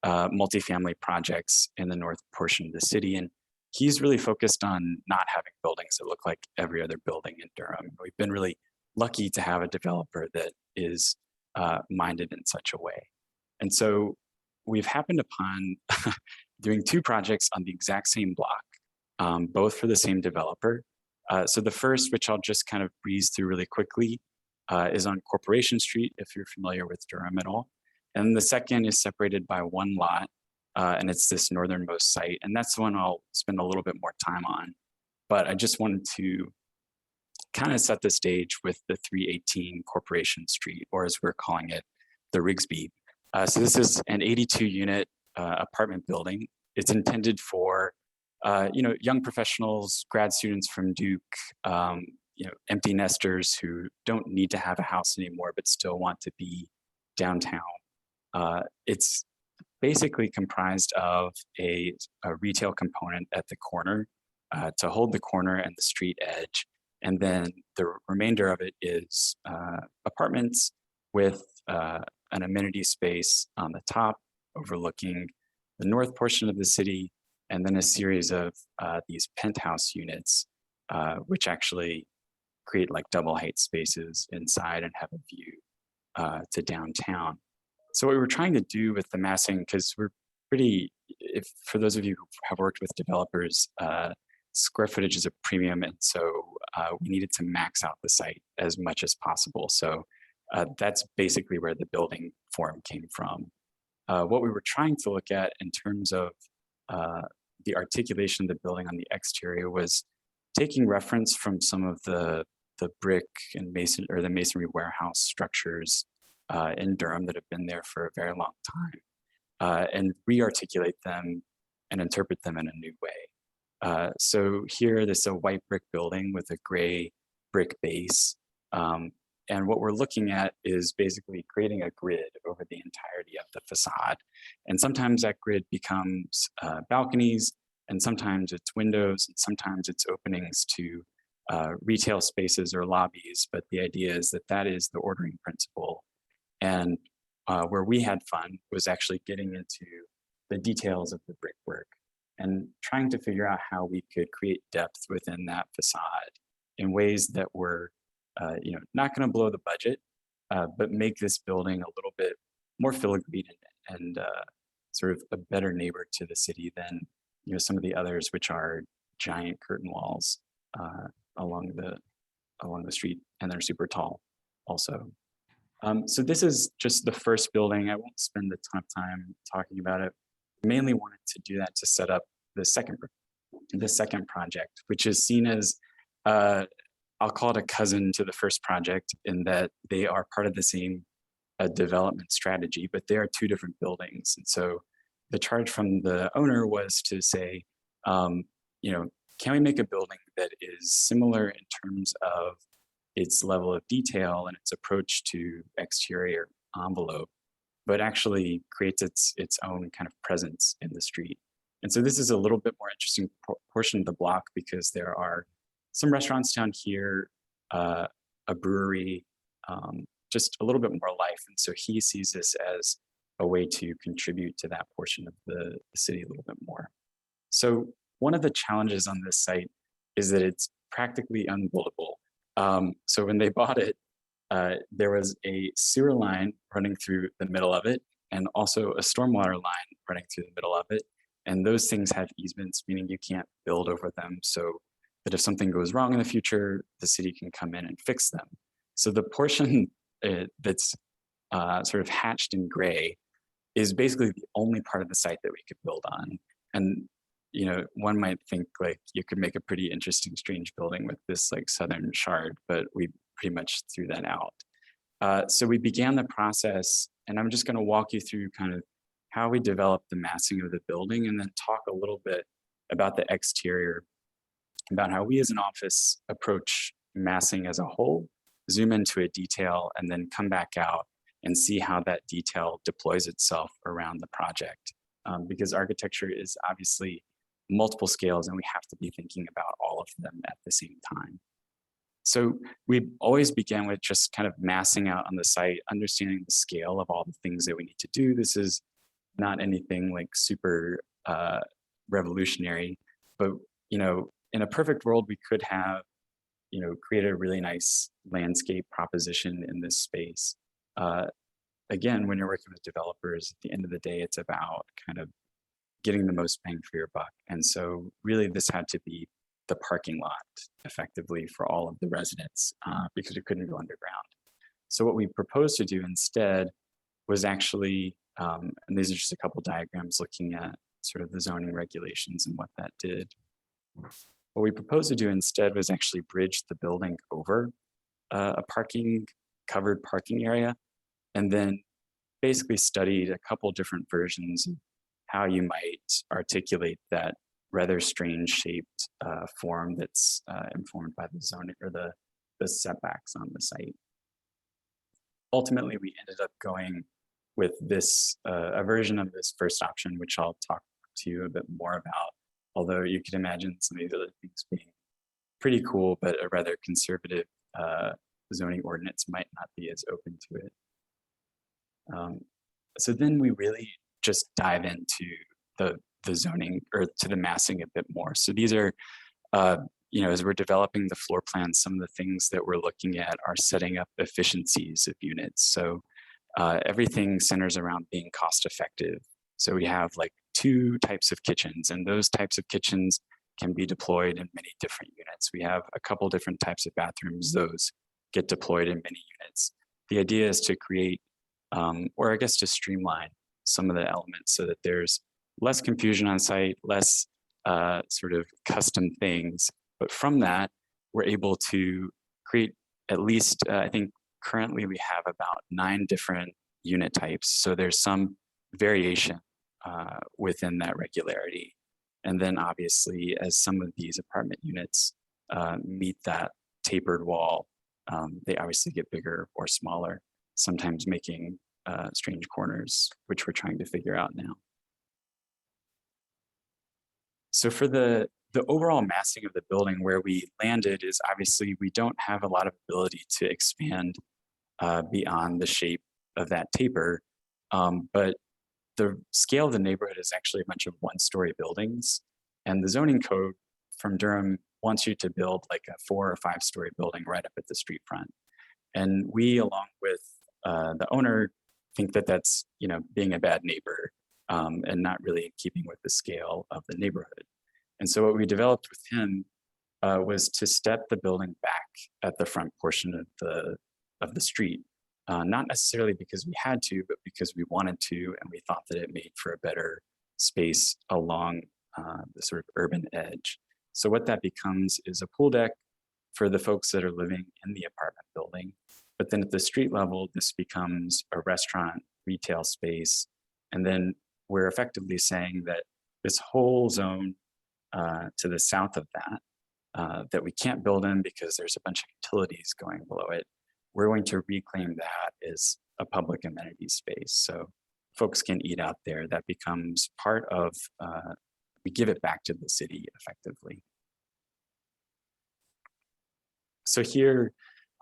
multifamily projects in the north portion of the city. And he's really focused on not having buildings that look like every other building in Durham. We've been really lucky to have a developer that is minded in such a way. And so we've happened upon doing 2 projects on the exact same block, both for the same developer. So the first, which I'll just kind of breeze through really quickly, is on Corporation Street, if you're familiar with Durham at all. And the second is separated by 1 lot, and it's this northernmost site. And that's the one I'll spend a little bit more time on. But I just wanted to kind of set the stage with the 318 Corporation Street, or as we're calling it, the Rigsby. So this is an 82-unit apartment building. It's intended for young professionals, grad students from Duke, empty nesters who don't need to have a house anymore, but still want to be downtown. It's basically comprised of a retail component at the corner to hold the corner and the street edge. And then the remainder of it is apartments with an amenity space on the top overlooking the north portion of the city, and then a series of these penthouse units, which actually create like double height spaces inside and have a view to downtown. So what we were trying to do with the massing, because we're pretty, for those of you who have worked with developers, square footage is a premium, and so we needed to max out the site as much as possible. So that's basically where the building form came from. What we were trying to look at in terms of the articulation of the building on the exterior was taking reference from some of the brick and the masonry warehouse structures in Durham that have been there for a very long time, and re-articulate them and interpret them in a new way. So here, this is a white brick building with a gray brick base. And what we're looking at is basically creating a grid over the entirety of the facade. And sometimes that grid becomes balconies, and sometimes it's windows, and sometimes it's openings to retail spaces or lobbies. But the idea is that that is the ordering principle. And where we had fun was actually getting into the details of the brickwork and trying to figure out how we could create depth within that facade in ways that were not going to blow the budget, but make this building a little bit more filigreed and sort of a better neighbor to the city than some of the others, which are giant curtain walls along the street, and they're super tall also. So this is just the first building. I won't spend a ton of time talking about it. Mainly wanted to do that to set up the second project, which is seen as I'll call it a cousin to the first project in that they are part of the same development strategy, but they are 2 different buildings. And so the charge from the owner was to say, can we make a building that is similar in terms of its level of detail and its approach to exterior envelope, but actually creates its own kind of presence in the street. And so this is a little bit more interesting portion of the block because there are some restaurants down here, a brewery, just a little bit more life. And so he sees this as a way to contribute to that portion of the city a little bit more. So one of the challenges on this site is that it's practically unbuildable. So when they bought it, there was a sewer line running through the middle of it, and also a stormwater line running through the middle of it. And those things have easements, meaning you can't build over them. So that if something goes wrong in the future, the city can come in and fix them. So the portion that's sort of hatched in gray is basically the only part of the site that we could build on. And one might think like you could make a pretty interesting, strange building with this like southern shard, but we pretty much threw that out. So we began the process, and I'm just going to walk you through kind of how we develop the massing of the building, and then talk a little bit about the exterior, about how we as an office approach massing as a whole, zoom into a detail, and then come back out and see how that detail deploys itself around the project. Because architecture is obviously multiple scales, and we have to be thinking about all of them at the same time. So we always begin with just kind of massing out on the site, understanding the scale of all the things that we need to do. This is not anything like super revolutionary, but in a perfect world, we could have create a really nice landscape proposition in this space. Again, when you're working with developers, at the end of the day, it's about kind of getting the most bang for your buck. And so really this had to be the parking lot effectively for all of the residents because we couldn't go underground. So what we proposed to do instead was actually, and these are just a couple diagrams looking at sort of the zoning regulations and what that did. What we proposed to do instead was actually bridge the building over a covered parking area, and then basically studied a couple different versions of how you might articulate that rather strange shaped form that's informed by the zoning or the setbacks on the site. Ultimately, we ended up going with this, a version of this first option, which I'll talk to you a bit more about, although you could imagine some of these other things being pretty cool, but a rather conservative zoning ordinance might not be as open to it. So then we really just dive into the zoning or to the massing a bit more. So these are, as we're developing the floor plan, some of the things that we're looking at are setting up efficiencies of units. So everything centers around being cost effective. So we have like 2 types of kitchens, and those types of kitchens can be deployed in many different units. We have a couple different types of bathrooms. Those get deployed in many units. The idea is to create, or I guess to streamline some of the elements so that there's less confusion on site, less sort of custom things. But from that, we're able to create at least, I think currently we have about 9 different unit types. So there's some variation within that regularity. And then obviously, as some of these apartment units meet that tapered wall, they obviously get bigger or smaller, sometimes making strange corners, which we're trying to figure out now. So for the overall massing of the building, where we landed is obviously we don't have a lot of ability to expand beyond the shape of that taper, but the scale of the neighborhood is actually a bunch of 1-story buildings, and the zoning code from Durham wants you to build like a 4 or 5-story building right up at the street front. And we, along with the owner, think that that's being a bad neighbor and not really in keeping with the scale of the neighborhood. And so what we developed with him was to step the building back at the front portion of the street, not necessarily because we had to, but because we wanted to, and we thought that it made for a better space along the sort of urban edge. So what that becomes is a pool deck for the folks that are living in the apartment building. But then at the street level, this becomes a restaurant, retail space. And then we're effectively saying that this whole zone to the south of that, that we can't build in because there's a bunch of utilities going below it, we're going to reclaim that as a public amenity space. So folks can eat out there. That becomes part of, we give it back to the city effectively. So here,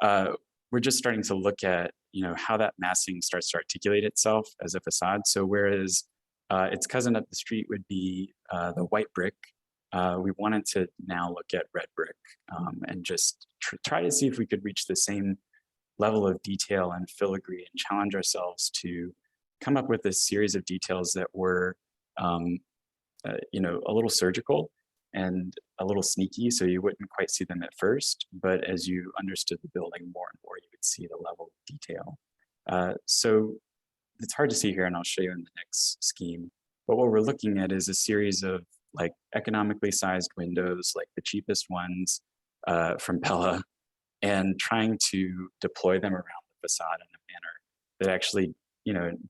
we're just starting to look at how that massing starts to articulate itself as a facade. So whereas its cousin up the street would be the white brick, we wanted to now look at red brick and just try to see if we could reach the same level of detail and filigree and challenge ourselves to come up with a series of details that were a little surgical and a little sneaky, so you wouldn't quite see them at first, but as you understood the building more and more, you would see the level of detail. So it's hard to see here, and I'll show you in the next scheme. But what we're looking at is a series of like economically sized windows, like the cheapest ones from Pella, and trying to deploy them around the facade in a manner that actually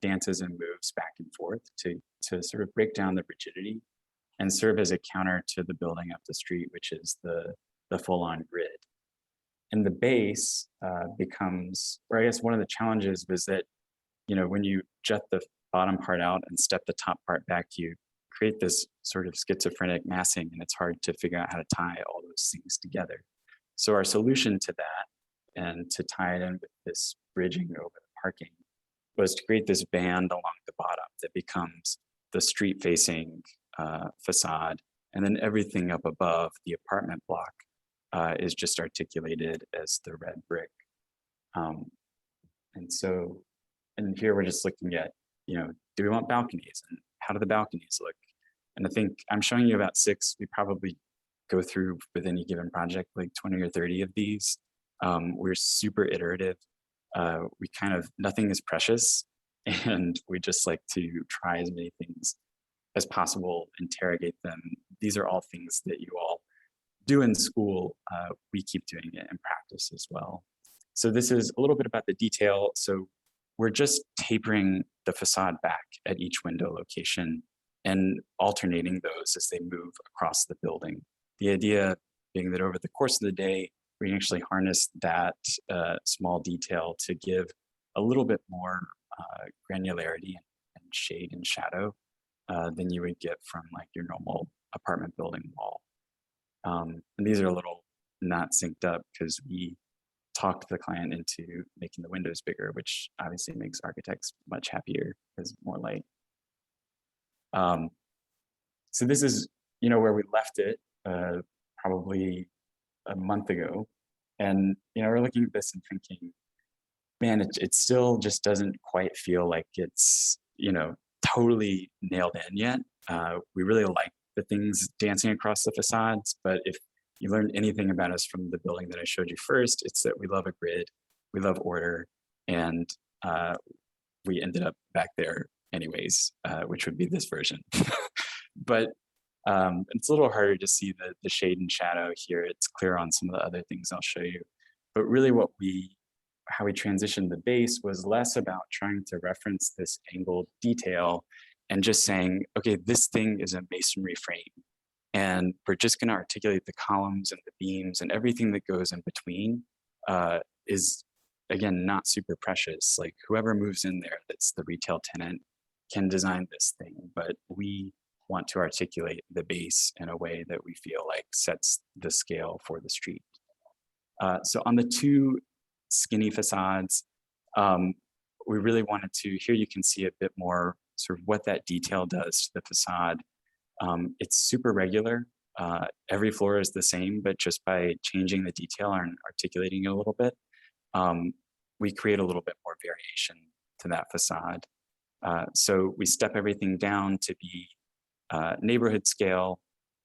dances and moves back and forth to sort of break down the rigidity and serve as a counter to the building up the street, which is the full-on grid. And the base becomes, or I guess one of the challenges was that, when you jut the bottom part out and step the top part back, you create this sort of schizophrenic massing, and it's hard to figure out how to tie all those things together. So our solution to that, and to tie it in with this bridging over the parking, was to create this band along the bottom that becomes the street-facing facade, and then everything up above the apartment block is just articulated as the red brick. And here we're just looking at, do we want balconies, and how do the balconies look? And I think I'm showing you about 6. We probably go through with any given project like 20 or 30 of these. We're super iterative. We nothing is precious, and we just like to try as many things as possible, interrogate them. These are all things that you all do in school. We keep doing it in practice as well. So this is a little bit about the detail. So we're just tapering the facade back at each window location and alternating those as they move across the building. The idea being that over the course of the day, we can actually harness that small detail to give a little bit more granularity and shade and shadow than you would get from like your normal apartment building wall. And these are a little not synced up because we talked the client into making the windows bigger, which obviously makes architects much happier because more light. So this is, where we left it probably a month ago. And, we're looking at this and thinking, man, it still just doesn't quite feel like it's, totally nailed in yet. We really like the things dancing across the facades, but if you learned anything about us from the building that I showed you first, it's that we love a grid, we love order, and we ended up back there anyways, which would be this version. But it's a little harder to see the shade and shadow here. It's clear on some of the other things I'll show you. But really how we transitioned the base was less about trying to reference this angled detail and just saying, okay, this thing is a masonry frame. And we're just going to articulate the columns and the beams, and everything that goes in between is, again, not super precious. Like whoever moves in there that's the retail tenant can design this thing, but we want to articulate the base in a way that we feel like sets the scale for the street. So on the 2 skinny facades, we really wanted to, here you can see a bit more sort of what that detail does to the facade. It's super regular. Every floor is the same, but just by changing the detail and articulating it a little bit, we create a little bit more variation to that facade. So we step everything down to be neighborhood scale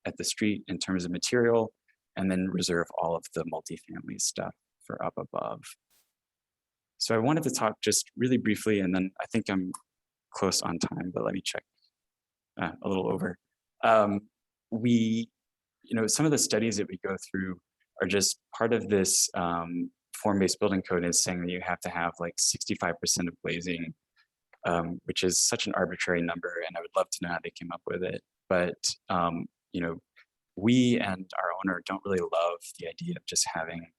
at the street in terms of material, and then reserve all of the multifamily stuff for up above. So I wanted to talk just really briefly, and then I think I'm close on time, but let me check. A little over. Some of the studies that we go through are just part of this form-based building code is saying that you have to have like 65% of glazing, which is such an arbitrary number, and I would love to know how they came up with it. But we and our owner don't really love the idea of just having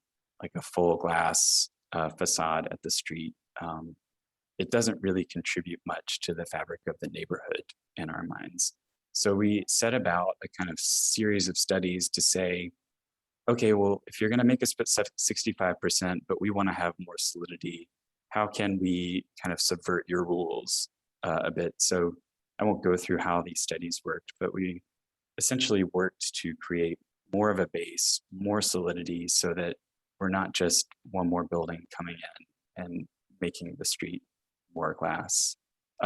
like a full glass facade at the street. It doesn't really contribute much to the fabric of the neighborhood in our minds. So we set about a kind of series of studies to say, okay, well, if you're going to make us put 65%, but we want to have more solidity, how can we kind of subvert your rules a bit? So I won't go through how these studies worked, but we essentially worked to create more of a base, more solidity, so that we're not just one more building coming in and making the street more glass.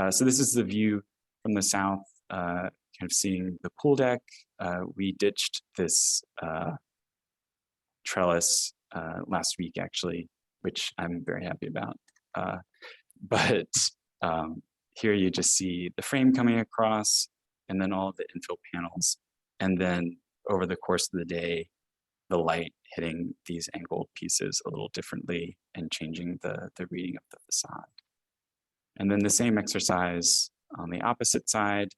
So this is the view from the south, kind of seeing the pool deck. We ditched this trellis last week, actually, which I'm very happy about. But here you just see the frame coming across, and then all of the infill panels. And then over the course of the day, the light hitting these angled pieces a little differently and changing the reading of the facade. And then the same exercise on the opposite side,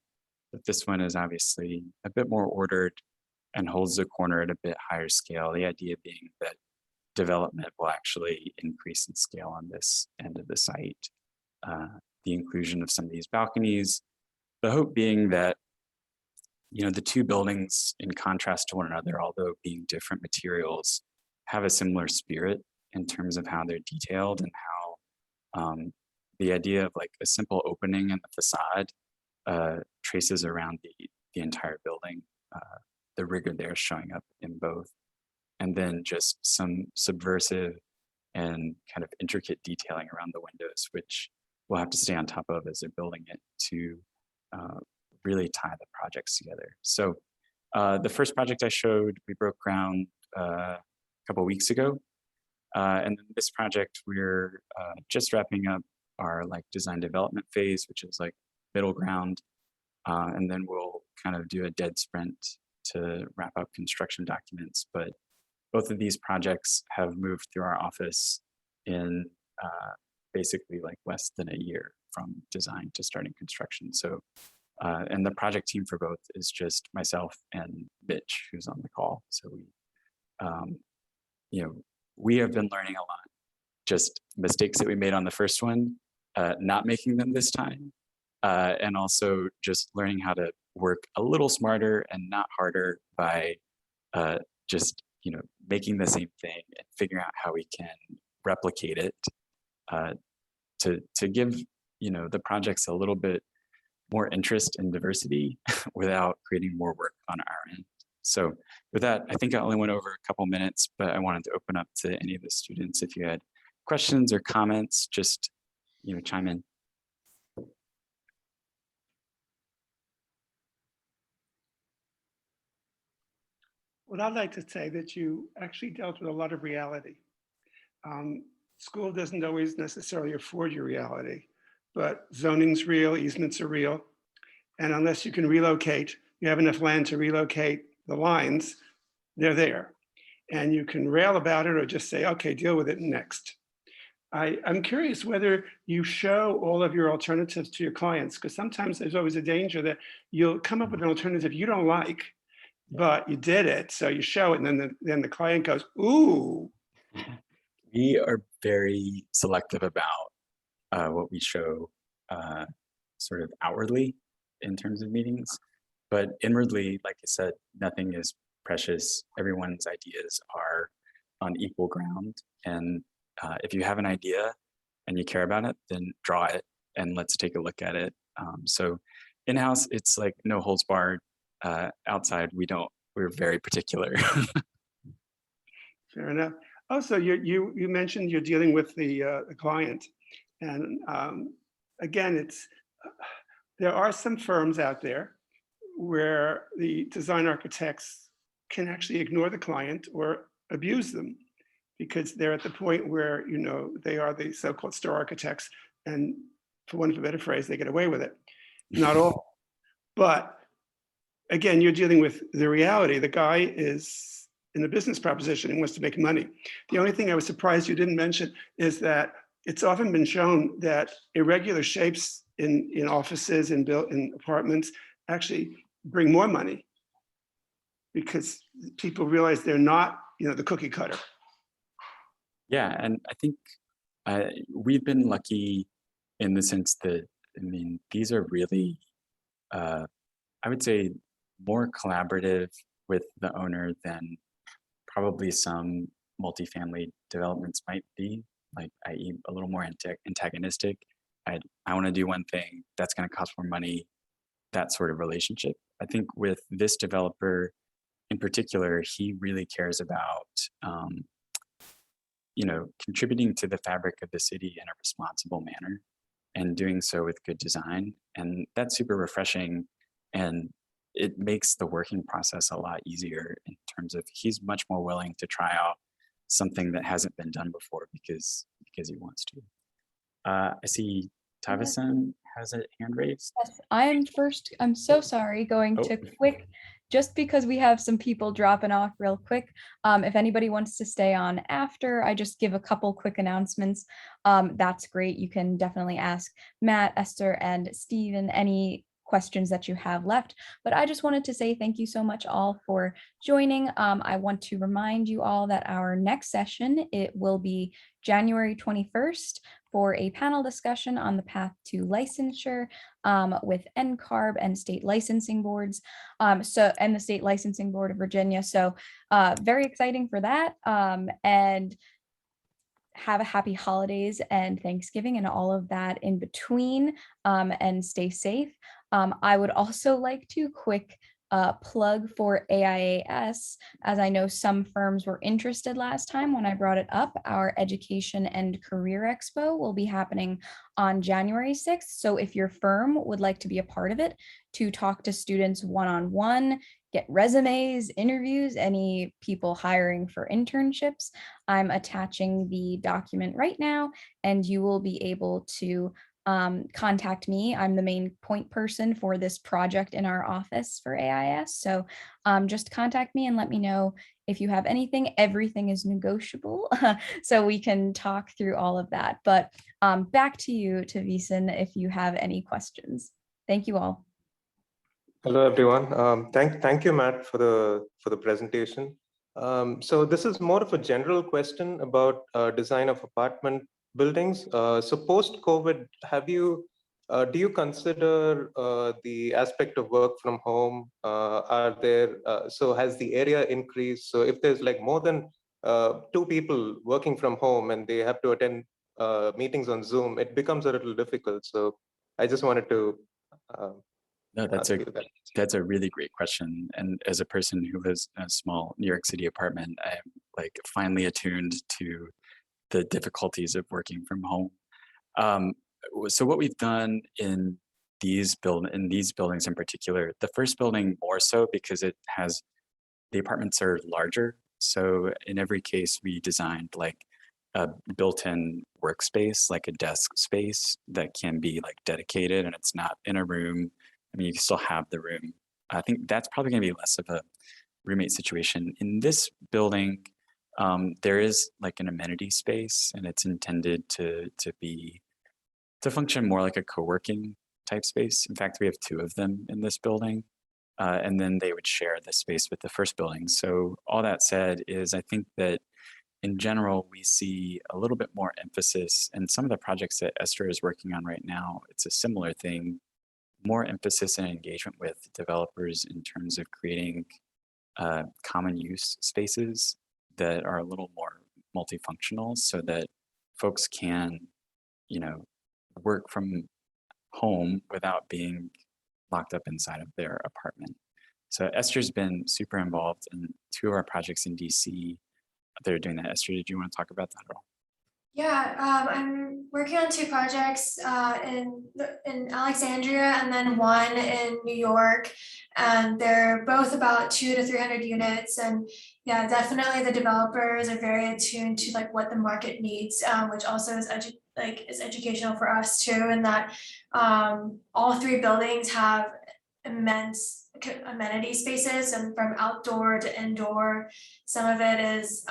but this one is obviously a bit more ordered and holds the corner at a bit higher scale. The idea being that development will actually increase in scale on this end of the site. The inclusion of some of these balconies, the hope being that, you know, the two buildings, in contrast to one another, although being different materials, have a similar spirit in terms of how they're detailed and how the idea of like a simple opening in the facade traces around the entire building. The rigor there showing up in both. And then just some subversive and kind of intricate detailing around the windows, which we'll have to stay on top of as they're building it to really tie the projects together. So the first project I showed, we broke ground a couple weeks ago. And then this project, we're just wrapping up our like design development phase, which is like middle ground. And then we'll kind of do a dead sprint to wrap up construction documents. But both of these projects have moved through our office in basically like less than a year from design to starting construction. So, and the project team for both is just myself and Mitch, who's on the call. So we, you know, we have been learning a lot, just mistakes that we made on the first one, not making them this time. And also just learning how to work a little smarter and not harder by just, you know, making the same thing and figuring out how we can replicate it to give, you know, the projects a little bit more interest and diversity without creating more work on our end. So with that, I think I only went over a couple minutes, but I wanted to open up to any of the students. If you had questions or comments, just, you know, chime in. Well, I'd like to say that you actually dealt with a lot of reality. School doesn't always necessarily afford you reality, but zoning's real, easements are real. And unless you can relocate, you have enough land to relocate the lines, they're there. And you can rail about it or just say, okay, deal with it next. I'm curious whether you show all of your alternatives to your clients, because sometimes there's always a danger that you'll come up with an alternative you don't like, but you did it. So you show it and then the client goes, ooh. We are very selective about what we show sort of outwardly in terms of meetings, but inwardly, like I said, nothing is precious. Everyone's ideas are on equal ground. And if you have an idea and you care about it, then draw it and let's take a look at it. So in-house, it's like no holds barred. Outside, we're very particular. Fair enough. Also, you mentioned you're dealing with the client, and again, there are some firms out there where the design architects can actually ignore the client or abuse them because they're at the point where, you know, they are the so-called star architects, and for want of a better phrase, they get away with it. Not all, but again, you're dealing with the reality. The guy is in the business proposition and wants to make money. The only thing I was surprised you didn't mention is that it's often been shown that irregular shapes in offices and in apartments actually bring more money because people realize they're not, you know, the cookie cutter. Yeah, and I think we've been lucky in the sense that, I mean, these are really, I would say, more collaborative with the owner than probably some multifamily developments might be, like i.e. a little more antagonistic. I want to do one thing, that's going to cost more money, that sort of relationship. I think with this developer in particular, he really cares about, you know, contributing to the fabric of the city in a responsible manner and doing so with good design. And that's super refreshing. And it makes the working process a lot easier in terms of he's much more willing to try out something that hasn't been done before because he wants to. I see Tavasan has a hand raised. Yes, I'm first. I'm so sorry. Going to quick just because we have some people dropping off real quick, if anybody wants to stay on after, I just give a couple quick announcements. That's great. You can definitely ask Matt, Esther, and Steven any questions that you have left. But I just wanted to say thank you so much all for joining. I want to remind you all that our next session, it will be January 21st for a panel discussion on the path to licensure with NCARB and state licensing boards, and the State Licensing Board of Virginia. So very exciting for that. And have a happy holidays and Thanksgiving and all of that in between, and stay safe. I would also like to quick plug for AIAS, as I know some firms were interested last time when I brought it up. Our Education and Career Expo will be happening on January 6th. So if your firm would like to be a part of it, to talk to students one-on-one, get resumes, interviews, any people hiring for internships, I'm attaching the document right now, and you will be able to contact me. I'm the main point person for this project in our office for AIS. So just contact me and let me know if you have anything. Everything is negotiable, so we can talk through all of that. But back to you, Tavison, if you have any questions. Thank you all. Hello, everyone. Thank you, Matt, for the presentation. So this is more of a general question about design of apartment buildings. So post-COVID, do you consider the aspect of work from home? So has the area increased? So if there's like more than 2 people working from home and they have to attend meetings on Zoom, it becomes a little difficult. So I just wanted to No, that's a really great question. And as a person who lives in a small New York City apartment, I'm like finely attuned to the difficulties of working from home. So what we've done in these buildings in particular, the first building more so because the apartments are larger. So in every case, we designed like a built-in workspace, like a desk space that can be like dedicated, and it's not in a room. I mean, you can still have the room. I think that's probably going to be less of a roommate situation. In this building, there is like an amenity space, and it's intended to function more like a co-working type space. In fact, we have 2 of them in this building, and then they would share the space with the first building. So all that said is, I think that in general, we see a little bit more emphasis, and some of the projects that Esther is working on right now, it's a similar thing, more emphasis and engagement with developers in terms of creating common use spaces that are a little more multifunctional, so that folks can, work from home without being locked up inside of their apartment. So Esther's been super involved in 2 of our projects in DC. They're doing that. Esther, did you want to talk about that at all? Yeah, I'm working on 2 projects in Alexandria and then one in New York, and they're both about 200 to 300 units. And yeah, definitely the developers are very attuned to like what the market needs, which also is educational for us too. And that all 3 buildings have immense amenity spaces, and from outdoor to indoor. Some of it is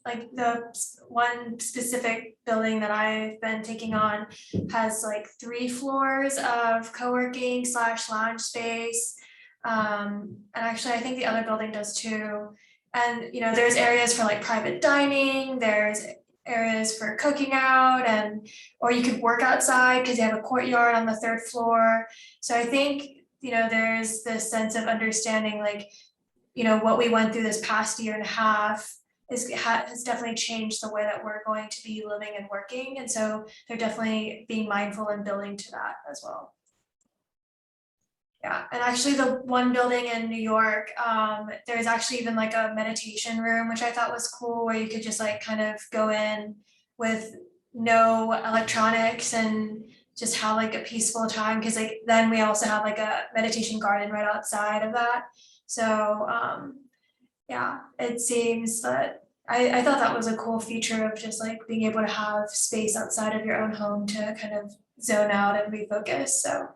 like the one specific building that I've been taking on has like 3 floors of co-working / lounge space. And actually I think the other building does too. And there's areas for like private dining, there's areas for cooking out, or you could work outside because you have a courtyard on the 3rd floor. So I think, there's this sense of understanding like, what we went through this past year and a half has definitely changed the way that we're going to be living and working. And so they're definitely being mindful and building to that as well. Yeah, and actually the one building in New York, there's actually even like a meditation room, which I thought was cool, where you could just like kind of go in with no electronics and just have like a peaceful time. Cause like then we also have like a meditation garden right outside of that. So yeah, it seems that I thought that was a cool feature of just like being able to have space outside of your own home to kind of zone out and refocus. So